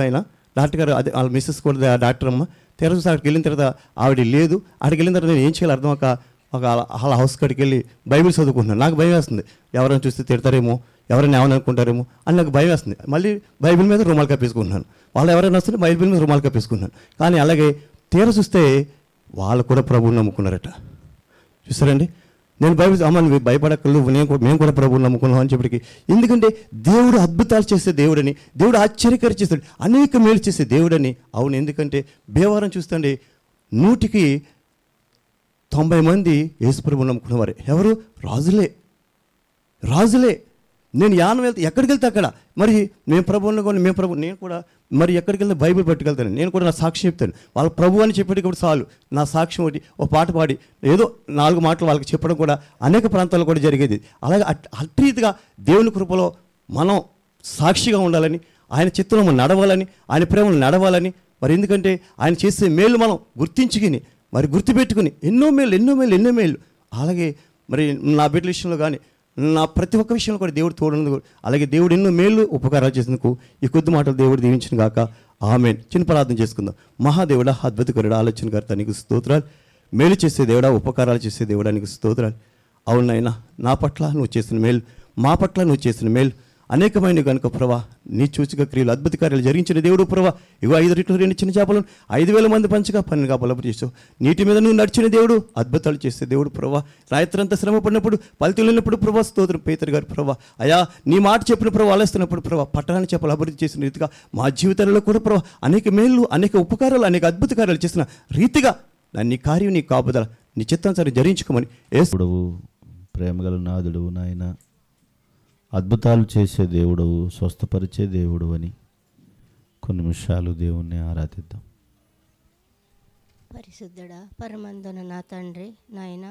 అదే వాళ్ళ మిస్సెస్ కూడా డాక్టర్ అమ్మ తెరచూసి అక్కడికి వెళ్ళిన తర్వాత ఆవిడ లేదు. అక్కడికి వెళ్ళిన తర్వాత నేను ఏం చేయాలి అర్థం ఒక వాళ్ళ హౌస్ కాడికి వెళ్ళి బైబిల్ చదువుకుంటున్నాను. నాకు భయం వేస్తుంది, ఎవరైనా చూస్తే తిడతారేమో, ఎవరైనా ఏమైనా అనుకుంటారేమో అని నాకు భయం వేస్తుంది. మళ్ళీ బైబిల్ మీద రుమాలు కప్పేసుకుంటున్నాను. వాళ్ళు ఎవరైనా వస్తే బైబిల్ మీద రుమాలు కప్పేసుకుంటున్నాను. కానీ అలాగే తీర చూస్తే వాళ్ళు కూడా ప్రభువుని నమ్ముకున్నారట. చూసారండి, నేను బైబిల్ అమ్మని భయపడక్కలు మేము కూడా ప్రభువుని నమ్ముకున్నాం అని చెప్పటికి, ఎందుకంటే దేవుడు అద్భుతాలు చేసే దేవుడని, దేవుడు ఆశ్చర్యకర చేస్తాడు, అనేక మేలు చేసే దేవుడని. అవును, ఎందుకంటే భీమవరం చూస్తే 100కి 90 మంది యేసుప్రభువుని నమ్ముకున్నవారే. ఎవరు? రాజులే. నేను యానం వెళ్తే ఎక్కడికి వెళ్తే అక్కడ మరి నేను కూడా మరి ఎక్కడికి వెళ్తే బైబిల్ పట్టుకెళ్తాను. నేను కూడా నా సాక్ష్యం చెప్తాను. వాళ్ళ ప్రభు అని చెప్పేటప్పుడు చాలు నా సాక్ష్యం ఒకటి ఒక పాట పాడి ఏదో 4 మాటలు వాళ్ళకి చెప్పడం కూడా అనేక ప్రాంతాల్లో కూడా జరిగేది. అలాగే అట్రీతిగా దేవుని కృపలో మనం సాక్షిగా ఉండాలని, ఆయన చిత్తంలో మనం నడవాలని, ఆయన ప్రేమను నడవాలని, మరి ఎందుకంటే ఆయన చేసే మేలు మనం గుర్తించుకుని మరి గుర్తుపెట్టుకుని ఎన్నో మేలు. అలాగే మరి నా బిడ్డల విషయంలో కానీ నా ప్రతి ఒక్క విషయంలో కూడా దేవుడు తోడున్నందుకు, అలాగే దేవుడు ఎన్నో మేలు ఉపకారాలు చేసినందుకు ఈ కొద్ది మాటలు దేవుడు దీవించిన గాక. ఆమేన్. చిన్న ప్రార్థన చేసుకుందాం. మహాదేవుడా, అద్భుతకరుడా, ఆలోచనకర్త నీకు స్తోత్రాలు. మేలు చేసే దేవుడా, ఉపకారాలు చేసే దేవుడా నీకు స్తోత్రాలు. అవునైనా నా పట్ల నువ్వు చేసిన మేలు, మా పట్ల నువ్వు చేసిన మేలు అనేకమైన కనుక ప్రభా, నీ సూచక క్రియలు అద్భుత కార్యాలు జరిగించిన దేవుడు ప్రభా. ఇగో 5 రెట్లు 2 చిన్న చేపలను 5,000 మంది పంచగా 12గా బలపడి చేసావు. నీటి మీద నువ్వు నడిచిన దేవుడు, అద్భుతాలు చేసే దేవుడు ప్రభా. రాత్రంతా శ్రమ పడినప్పుడు ఫలితం లేనప్పుడు ప్రభా స్తోత్రం. పేతురు గారు ప్రభా, అయా నీ మాట చెప్పిన ప్రభా ఆలోస్తున్నప్పుడు ప్రభా పట్టణాన్ని చేపలు అభివృద్ధి చేసిన రీతిగా మా జీవితాలలో కూడా ప్రభా అనేక మేళ్ళు, అనేక ఉపకారాలు, అనేక అద్భుత కార్యాలు చేసిన రీతిగా నీ కార్యం, నీ కాపుదల, నీ చిత్తానుసారం జరించుకోమని యేసు. ప్రేమగల నాదుడు నాయన, అద్భుతాలు చేసే దేవుడు, స్వస్థపరిచే దేవుడు అని కొన్ని నిమిషాలు దేవుణ్ణి ఆరాధిద్దాం. పరిశుద్ధుడా, పరమందున నా తండ్రి నాయన,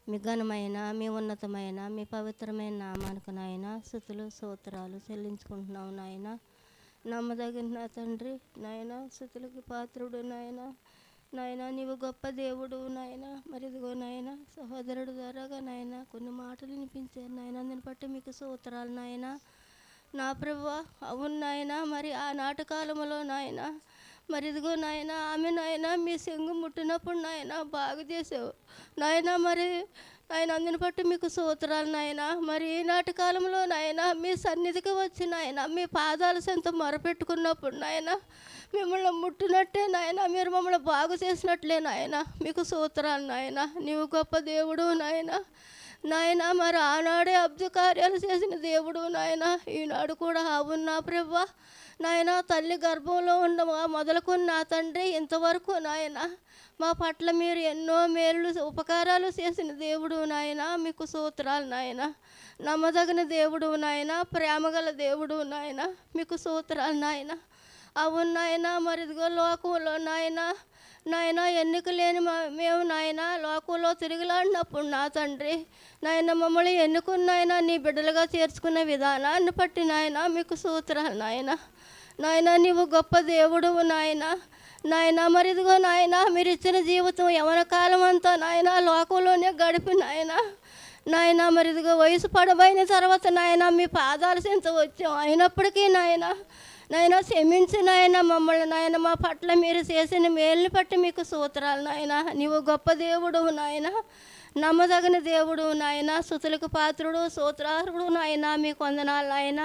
మీ ఘనమైన, మీ ఉన్నతమైన, మీ పవిత్రమైన నామానికి నాయన స్తుతులు స్తోత్రాలు చెల్లించుకుంటున్నావు నాయన. నమ్మదగిన నా తండ్రి నాయన, స్తుతులకు పాత్రుడు నాయన నీవు గొప్ప దేవుడు నాయన. మరి ఇదిగో నాయన సహోదరుడు ద్వారాగా నాయన కొన్ని మాటలు వినిపించారు నాయన, అందుని బట్టి మీకు స్తోత్రాలు నాయన. నా ప్రభువా, అవును నాయన, మరి ఆ నాటకాలములో నాయన మరి ఇదిగో నాయన ఆమె నాయన మీ సెంగు ముట్టినప్పుడు నాయన బాగు చేసావు నాయన. మరి నాయన అందుని బట్టి మీకు స్తోత్రాలు నాయన. మరి ఈ నాటకాలంలో నాయన మీ సన్నిధికి వచ్చి నాయన మీ పాదాల సెంత మొరపెట్టుకున్నప్పుడు నాయన మిమ్మల్ని ముట్టినట్టే నాయన, మీరు మమ్మల్ని బాగు చేసినట్లే నాయన. మీకు స్తోత్రాలు నాయన. నీవు గొప్ప దేవుడు నాయన. మరి ఆనాడే అద్భుత కార్యాలు చేసిన దేవుడు నాయన, ఈనాడు కూడా అవునా ప్రభా నాయన. తల్లి గర్భంలో ఉండమా మొదలుకొని నా తండ్రి ఇంతవరకు నాయన మా పట్ల మీరు ఎన్నో మేలు ఉపకారాలు చేసిన దేవుడు నాయన. మీకు స్తోత్రాలు నాయన. నమ్మదగిన దేవుడు నాయన, ప్రేమగల దేవుడు నాయన. మీకు స్తోత్రాలు నాయన. అవును నాయన. మరి ఇదిగో లోకంలో నాయన ఎన్నిక లేని మేము నాయన లోకంలో తిరిగిలాడినప్పుడు నా తండ్రి నాయన మమ్మల్ని ఎన్నుకున్నాయన నీ బిడ్డలుగా చేర్చుకున్న విధానాన్ని బట్టి నాయన మీకు స్తోత్రాలు నాయన. నీవు గొప్ప దేవుడు నాయన. మరి ఇదిగో నాయన మీరు ఇచ్చిన జీవితం యవన కాలం అంతా నాయన లోకంలోనే గడిపి నాయన మరి ఇదిగో వయసు పడబోయిన తర్వాత నాయన మీ పాదాల చెంత వచ్చాం. అయినప్పటికీ నాయన నాయన క్షమించి నాయన మమ్మల్ని నాయన మా పట్ల మీరు చేసిన మేలుని బట్టి మీకు స్తోత్రాలు నాయన. నీవు గొప్ప దేవుడు నాయన, నమ్మదగిన దేవుడు నాయన, స్తుతులకు పాత్రుడు, స్తోత్రార్హుడు నాయన. మీకు వందనాలు నాయన.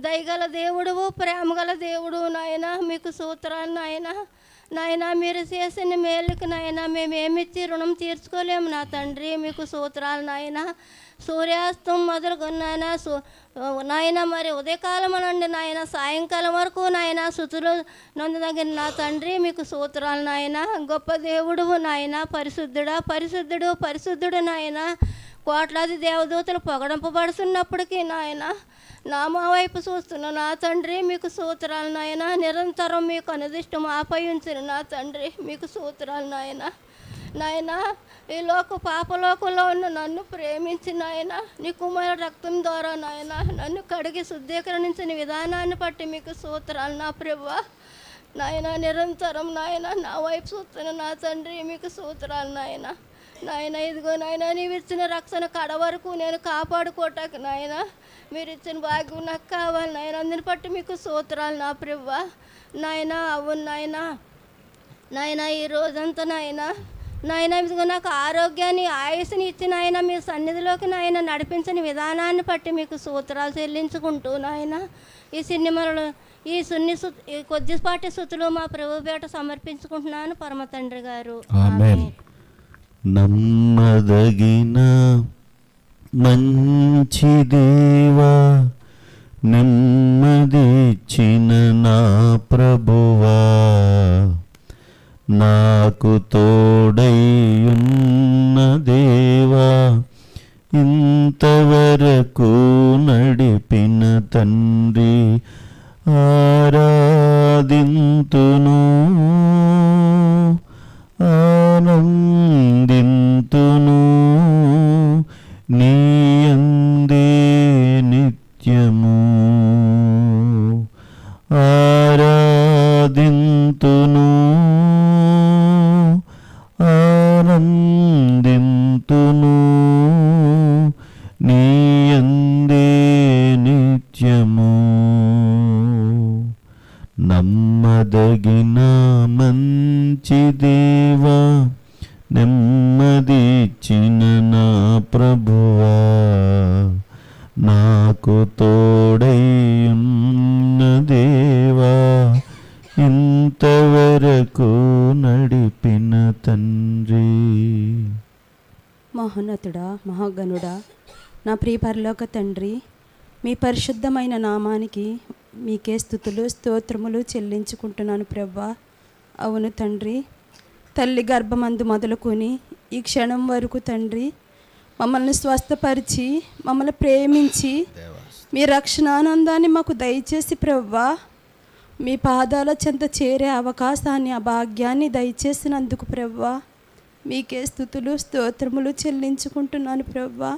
దయగల దేవుడు, ప్రేమగల దేవుడు నాయన, మీకు స్తోత్రాలు నాయన. నాయన మీరు చేసిన మేలుకి నాయన మేమేమిచ్చి రుణం తీర్చుకోలేము నా తండ్రి. మీకు స్తోత్రాలు నాయన. సూర్యాస్తం మొదలుకున్నాయన నాయన, మరి ఉదయకాలం అనండి నాయన, సాయంకాలం వరకు నాయన స్తుతులు నందుదగిన నా తండ్రి. మీకు స్తోత్రాలు నాయన. గొప్ప దేవుడు నాయన, పరిశుద్ధుడా, పరిశుద్ధుడు, పరిశుద్ధుడు నాయన. కోట్లాది దేవదూతలు పొగడంపబడుతున్నప్పటికీ నాయన నా మా వైపు చూస్తున్న నా తండ్రి. మీకు స్తోత్రాలు నాయన. నిరంతరం మీకు అనుదిష్టం ఆపై ఉంచిన నా తండ్రి. మీకు స్తోత్రాలు నాయన. నాయన ఈ పాపలోకంలో ఉన్న నన్ను ప్రేమించి నాయన నీ కుమారుడు రక్తం ద్వారా నాయన నన్ను కడిగి శుద్ధీకరించిన విధానాన్ని బట్టి మీకు స్తోత్రాలు నా ప్రభువా. నాయన నిరంతరం నాయన నా వైపు చూస్తున్న నా తండ్రి. మీకు స్తోత్రాలు నాయన. నాయన ఇదిగో నాయన నీవు ఇచ్చిన రక్షణ కడ వరకు నేను కాపాడుకోవటానికి నాయన మీరు ఇచ్చిన భాగ్యం నాకు కావాలి నాయన. అందుని బట్టి మీకు స్తోత్రాలు నా ప్రభువా. నాయన అవును నాయన. నాయన ఈ రోజంతా నాయన ఇదిగో నాకు ఆరోగ్యాన్ని, ఆయుస్ని ఇచ్చిన ఆయన మీ సన్నిధిలోకి నాయన నడిపించిన విధానాన్ని బట్టి మీకు స్తోత్రాలు చెల్లించుకుంటూ నాయన ఈ కొద్దిపాటి స్తుతులు మా ప్రభు పేట సమర్పించుకుంటున్నాను పరమ తండ్రి గారు. ఆమేన్. నమ్మదగిన మంచి దేవా, నెమ్మదిచ్చిన నా ప్రభువా, నాకు తోడైయున్న దేవా, ఇంతవరకు నడిపిన తండ్రి, ఆరాధింతును, ఆనందింతును, నీ యందే నిత్యము. ఆరాధింతును, ఆనందింతును, నీ యందే నిత్యము. నమ్మదగిన మంచి దేవా, నెమ్మదిచ్చిన నా ప్రభువా, నాకు తోడైయున్న దేవా, ఇంతవరకు నడిపిన తండ్రి. మహోన్నతుడా, మహాగణుడా, నా ప్రియ పరలోక తండ్రి, మీ పరిశుద్ధమైన నామానికి మీకే స్తుతులు స్తోత్రములు చెల్లించుకుంటున్నాను ప్రభువా. అవును తండ్రి, తల్లి గర్భమందు మొదలుకొని ఈ క్షణం వరకు తండ్రి మమ్మల్ని స్వస్థపరిచి మమ్మల్ని ప్రేమించి మీ రక్షణానందాన్ని మాకు దయచేసి ప్రభువా, మీ పాదాల చెంత చేరే అవకాశాన్ని, ఆ భాగ్యాన్ని దయచేసినందుకు ప్రభువా మీకే స్తుతులు స్తోత్రములు చెల్లించుకుంటున్నాను ప్రభువా.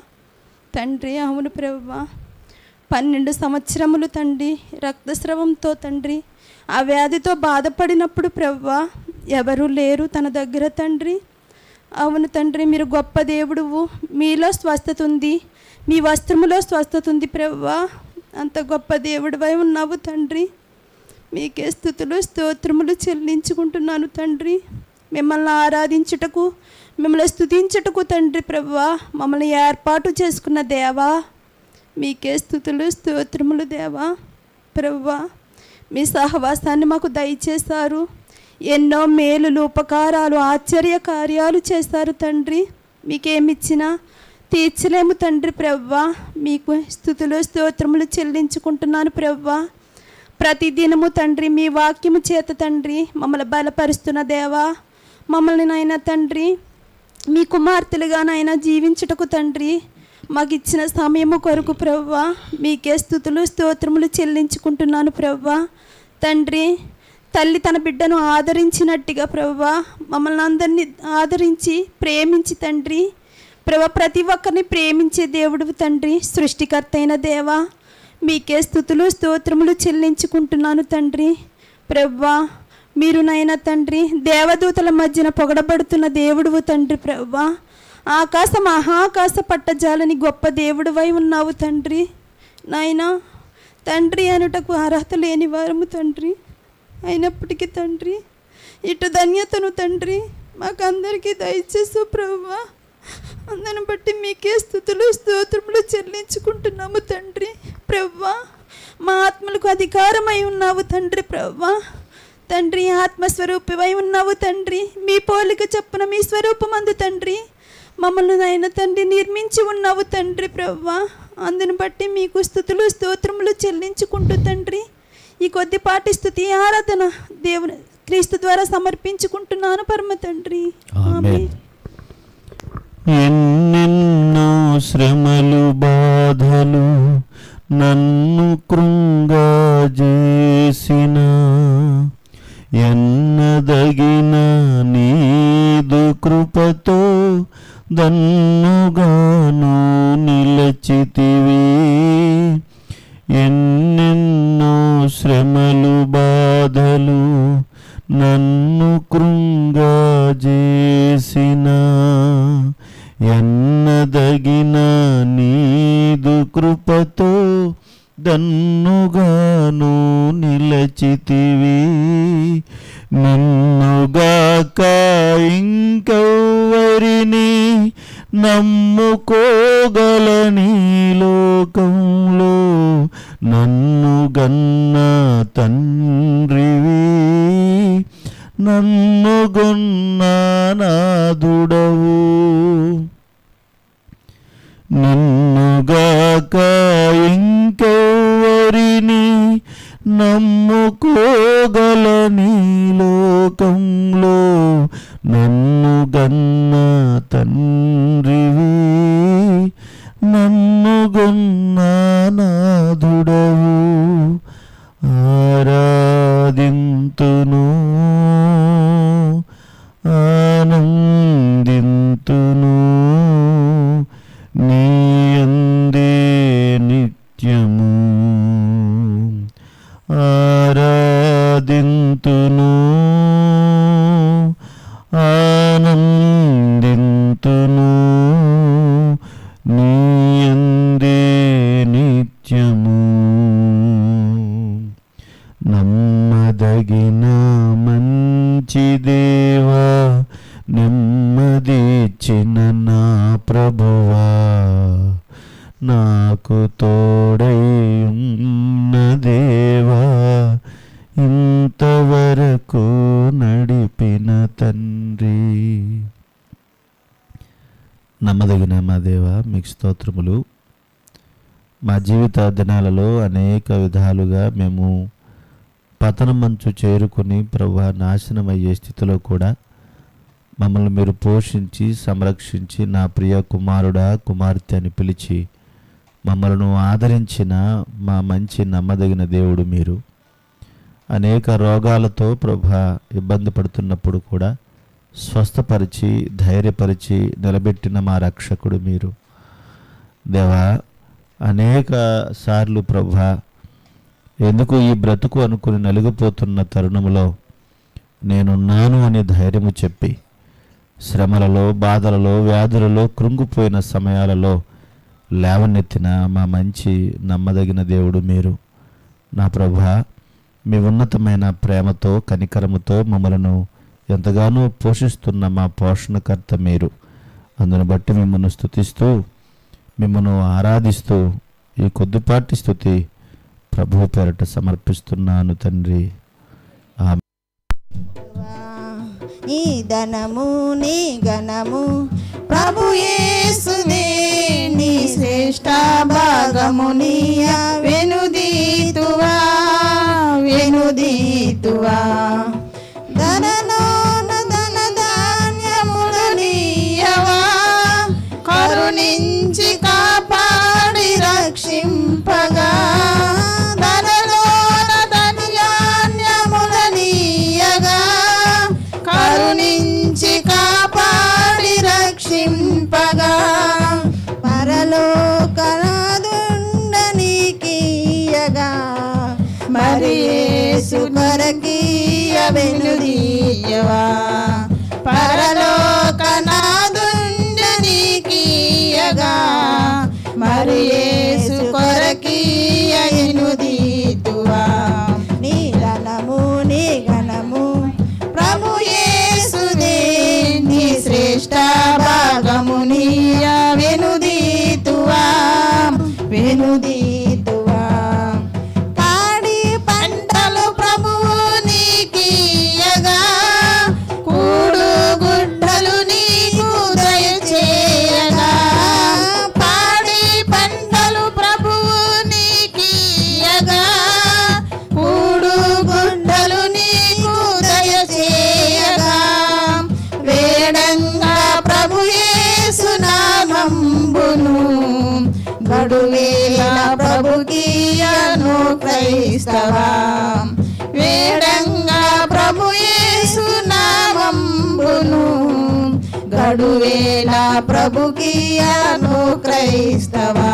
తండ్రి అవును ప్రభువా, 12 సంవత్సరములు తండ్రి రక్తస్రావంతో తండ్రి ఆ వ్యాధితో బాధపడినప్పుడు ప్రభువా ఎవరు లేరు తన దగ్గర తండ్రి. అవును తండ్రి, మీరు గొప్ప దేవుడువు, మీలో స్వస్థత ఉంది, మీ వస్త్రములో స్వస్థత ఉంది ప్రభువా. అంత గొప్ప దేవుడివై ఉన్నావు తండ్రి. మీకే స్తుతులు స్తోత్రములు చెల్లించుకుంటున్నాను తండ్రి. మిమ్మల్ని ఆరాధించుటకు, మిమ్మల్ని స్తుతించుటకు తండ్రి ప్రభువా మమ్మల్ని ఏర్పాటు చేసుకున్న దేవా, మీకే స్తుతులు స్తోత్రములు దేవా. ప్రభువా మీ సహవాసాన్ని మాకు దయచేశారు, ఎన్నో మేలులు ఉపకారాలు ఆశ్చర్య కార్యాలు చేశారు తండ్రి. మీకేమిచ్చినా తీర్చలేము తండ్రి ప్రభువా. మీకు స్తుతులు స్తోత్రములు చెల్లించుకుంటున్నాను ప్రభువా. ప్రతిదినము తండ్రి మీ వాక్యము చేత తండ్రి మమ్మల్ని బలపరుస్తున్న దేవా, మమ్మల్ని నాయన తండ్రి మీ కుమార్తెలుగా నాయన జీవించుటకు తండ్రి మాకు ఇచ్చిన సమయము కొరకు ప్రభువా మీకే స్తుతులు స్తోత్రములు చెల్లించుకుంటున్నాను ప్రభువా. తండ్రి తల్లి తన బిడ్డను ఆదరించినట్టుగా ప్రభువా మమ్మల్ని అందరినీ ఆదరించి ప్రేమించి తండ్రి ప్రభువా ప్రతి ఒక్కరిని ప్రేమించే దేవుడు తండ్రి, సృష్టికర్త అయిన దేవా మీకే స్తుతులు స్తోత్రములు చెల్లించుకుంటున్నాను తండ్రి. ప్రభువా మీరు నాయన తండ్రి దేవదూతల మధ్యన పొగడబడుతున్న దేవుడువు తండ్రి. ప్రభువా ఆకాశ మహాకాశ పట్టజాలని గొప్ప దేవుడువై ఉన్నావు తండ్రి. నాయన తండ్రి అనుటకు అర్హత లేని వారము తండ్రి. అయినప్పటికీ తండ్రి ఇటు ధన్యతను తండ్రి మాకందరికీ దయచేసు ప్రభువా. అందుని బట్టి మీకే స్తుతులు స్తోత్రములు చెల్లించుకుంటున్నాము తండ్రి. ప్రభువా, మా ఆత్మలకు అధికారమై ఉన్నావు తండ్రి. ప్రభువా తండ్రి, ఆత్మస్వరూపివై ఉన్నావు తండ్రి. మీ పోలిక చొప్పున మీ స్వరూపమందు తండ్రి మమ్మల్ని నాయన తండ్రి నిర్మించి ఉన్నావు తండ్రి. ప్రభువా, అందుని బట్టి మీకు స్తుతులు స్తోత్రములు చెల్లించుకుంటూ తండ్రి ఈ కొద్దిపాటి స్తుతి ఆరాధన దేవుని క్రీస్తు ద్వారా సమర్పించుకుంటున్నాను పరమ తండ్రి. ఆమేన్. ఎన్నెన్నో శ్రమలు బాధలు నన్ను కృంగజేసిన ఎన్నదగిన నీదు కృపతో దన్నుగాను నిలచితివి. ఎన్నెన్నో శ్రమలు బాధలు నన్ను కృంగజేసిన ఎన్నదగిన నీదు కృపతో దన్నుగాను నిలచితివి. నిన్నుగాక ఇంకెవ్వరిని నమ్ముకోగలని లోకంలో నన్ను గన్న తండ్రివి, నన్ను గొన్న నాదుడవు. నిన్నుగాక ఇంకెవ్వరిని నమ్ముకోగలని లోకంలో నన్ను గన్న తండ్రివి, నన్ను గొన్న నాదుడవు. ఆరాధింతును ఆనందింతును నీ యందే నిత్యము. ఆరాధింతును ఆనందింతును నీ యందే నిత్యము. నమ్మదగిన మంచి దేవా, నెమ్మదిచ్చిన నా ప్రభువా, నాకు తోడై ఉన్న దేవా, ఇంతవరకు నడిపిన తండ్రి. నమ్మదగిన మా దేవా, మీకు స్తోత్రములు. మా జీవిత దినాలలో అనేక విధాలుగా మేము పతనం మంచు చేరుకుని ప్రభువా నాశనమయ్యే స్థితిలో కూడా మమ్మల్ని మీరు పోషించి సంరక్షించి నా ప్రియ కుమారుడా కుమార్తె అని పిలిచి మమ్మల్ని ఆదరించిన మా మంచి నమ్మదగిన దేవుడు మీరు. అనేక రోగాలతో ప్రభువా ఇబ్బంది పడుతున్నప్పుడు కూడా స్వస్థపరిచి ధైర్యపరిచి నిలబెట్టిన మా రక్షకుడు మీరు. దేవా, అనేక సార్లు ప్రభువా ఎందుకు ఈ బ్రతుకు అనుకుని నలిగిపోతున్న తరుణంలో నేనున్నాను అని ధైర్యము చెప్పి శ్రమలలో బాధలలో వ్యాధులలో కృంగిపోయిన సమయాలలో లేవనెత్తిన మా మంచి నమ్మదగిన దేవుడు మీరు. నా ప్రభువా, మీ ఉన్నతమైన ప్రేమతో కనికరముతో మమ్మలను ఎంతగానో పోషిస్తున్న మా పోషణకర్త మీరు. అందును బట్టి మిమ్మల్ని స్తుతిస్తూ మిమ్మల్ని ఆరాధిస్తూ ఈ కొద్దిపాటి స్తుతి ప్రభు పేరట సమర్పిస్తున్నాను తండ్రి. నీ ధనము నీ గణము ప్రభు యేసునే, నీ శ్రేష్ఠ భాగము నీయ వెనుదీతువా వెనుదీతువా. ధనలోన ధన ధాన్యములు నీయవా, కరుణించి కాపాడి రక్షింపగా. ధనలోన ధన్యాన్యముల నీయగా, కరుణించి కాపాడి రక్షింపగా. పరలోకనాదుండనీకీయగా, మరి యేసు కొరకీయ వెనుదీయవా. పరలోకనాదుండనీకీయగా, మరి యేసు కొరకీయ వెనుదీయవా. గడువేల ప్రభుకీయను క్రైస్తవా వేడంగా ప్రభు యేసు నామంబును గడువేల ప్రభుకీయను క్రైస్తవా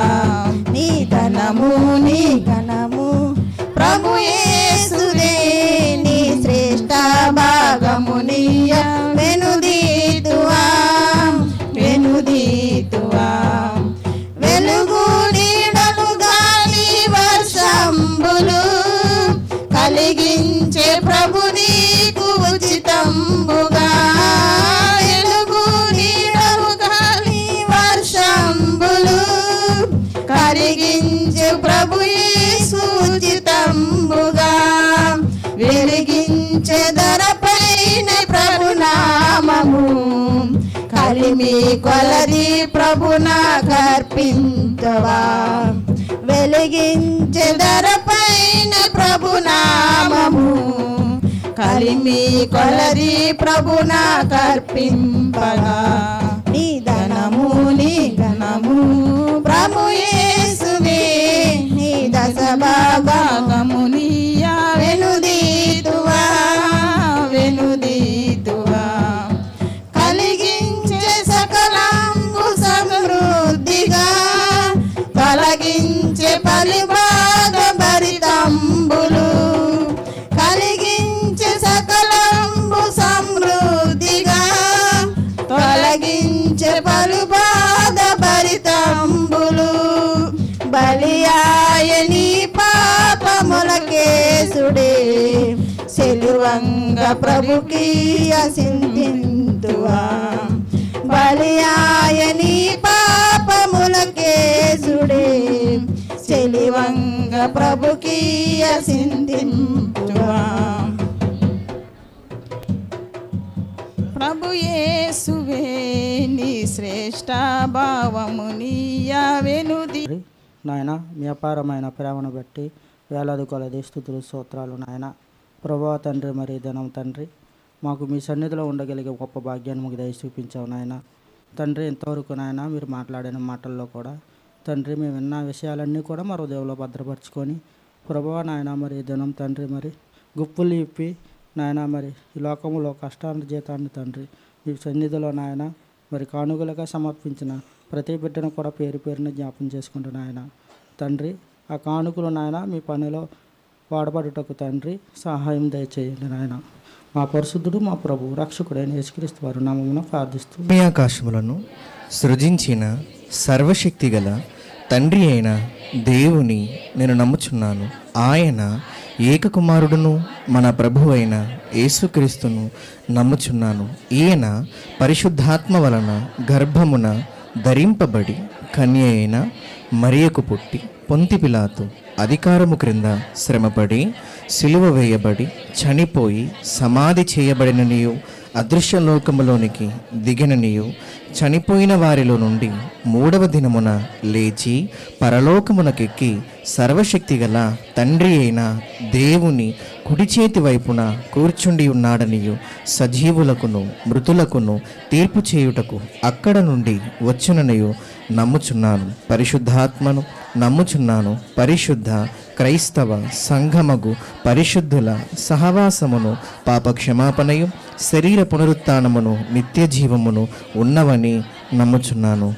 నీ ధనము నీ ఘనము ప్రభు యేసుదే నీ శ్రేష్ఠ భాగమునియ వెనుదీతువా వెనుదీతువా వెలుగు నీడలు గాలి వర్షంబులు కలిగించే ప్రభు నీకు ఉచితంబుగా వెలుగు నీడలు గాలి వర్షంబులు కలిగించే ప్రభు యేసు ఉచితంబుగా వెలిగించే ధరపైన ప్రభు నామము కలిమి కొలది ప్రభునా కర్పించవా వెలిగించే ధరపైన ప్రభు నామము కలిమి కొలది ప్రభునా కర్పింపగా నీ ధనము నీ ఘనము ప్రభు యేసువే నీ దశ భాగమునియా వెనుదీతువా వెనుదీతువా కలిగించే సకలంబు సమృద్ధిగా తొలగించే పలిబాధ భరితంబులు కలిగించే సకలంబు సమృద్ధిగా తొలగించే పలుబాధ భరితంబులు బలియాయని పాపములకేసుడే సెలువంగ ప్రభుకీయ సింధింతువా బలియాయని పాపములకేసుడే సెలివంగ ప్రభుకీయ సింధింతువా ప్రభు యేసువే నీ శ్రేష్ఠ భావమునియ వెనుది నాయన మీ అపారమైన ప్రేమను బట్టి వేలాది కొలది స్తుతులు స్తోత్రాలు నాయన ప్రభువా తండ్రి మరి ధనం తండ్రి మాకు మీ సన్నిధిలో ఉండగలిగే గొప్ప భాగ్యాన్ని మాకు దయ చూపించావు నాయన తండ్రి ఇంతవరకు నాయన మీరు మాట్లాడిన మాటల్లో కూడా తండ్రి మేము విన్న విషయాలన్నీ కూడా మా హృదయంలో భద్రపరుచుకొని ప్రభువా నాయన మరి ధనం తండ్రి మరి గుప్పులు ఇప్పి నాయన మరి ఈ లోకములో కష్టార్జితాన్ని తండ్రి మీ సన్నిధిలో నాయన మరి కానుకలుగా సమర్పించిన ప్రతి బిడ్డను కూడా పేరు పేరుని జ్ఞాపం చేసుకుంటున్న ఆయన తండ్రి ఆ కానుకలు నాయన మీ పనిలో వాడబడుటకు తండ్రి సహాయం దయచేయండి నాయన మా పరిశుద్ధుడు మా ప్రభు రక్షకుడైన యేసుక్రీస్తు వారి నామమున ప్రార్థిస్తూ భూమి ఆకాశములను సృజించిన సర్వశక్తి గల తండ్రి అయిన దేవుని నేను నమ్ముచున్నాను. ఆయన ఏకకుమారుడును మన ప్రభు అయిన యేసుక్రీస్తును నమ్ముచున్నాను. ఈయన పరిశుద్ధాత్మ వలన గర్భమున ధరింపబడి కన్య అయిన మరియకు పుట్టి పొంతి పిలాతు అధికారము క్రింద శ్రమపడి సిలువ వేయబడి చనిపోయి సమాధి చేయబడిననియు అదృశ్యలోకములోనికి దిగిననియు చనిపోయిన వారిలో నుండి మూడవ దినమున లేచి పరలోకమునకెక్కి సర్వశక్తి గల తండ్రి అయిన దేవుని కుడి చేతి వైపున కూర్చుండి ఉన్నాడనియు సజీవులకును మృతులకును తీర్పు చేయుటకు అక్కడ నుండి వచ్చుననియు నమ్ముచున్నాను. పరిశుద్ధాత్మను నమ్ముచున్నాను. పరిశుద్ధ క్రైస్తవ సంఘమగు పరిశుద్ధుల సహవాసమును పాపక్షమాపణయు శరీర పునరుత్థానమును నిత్య జీవమును ఉన్నవని నమ్ముచున్నాను.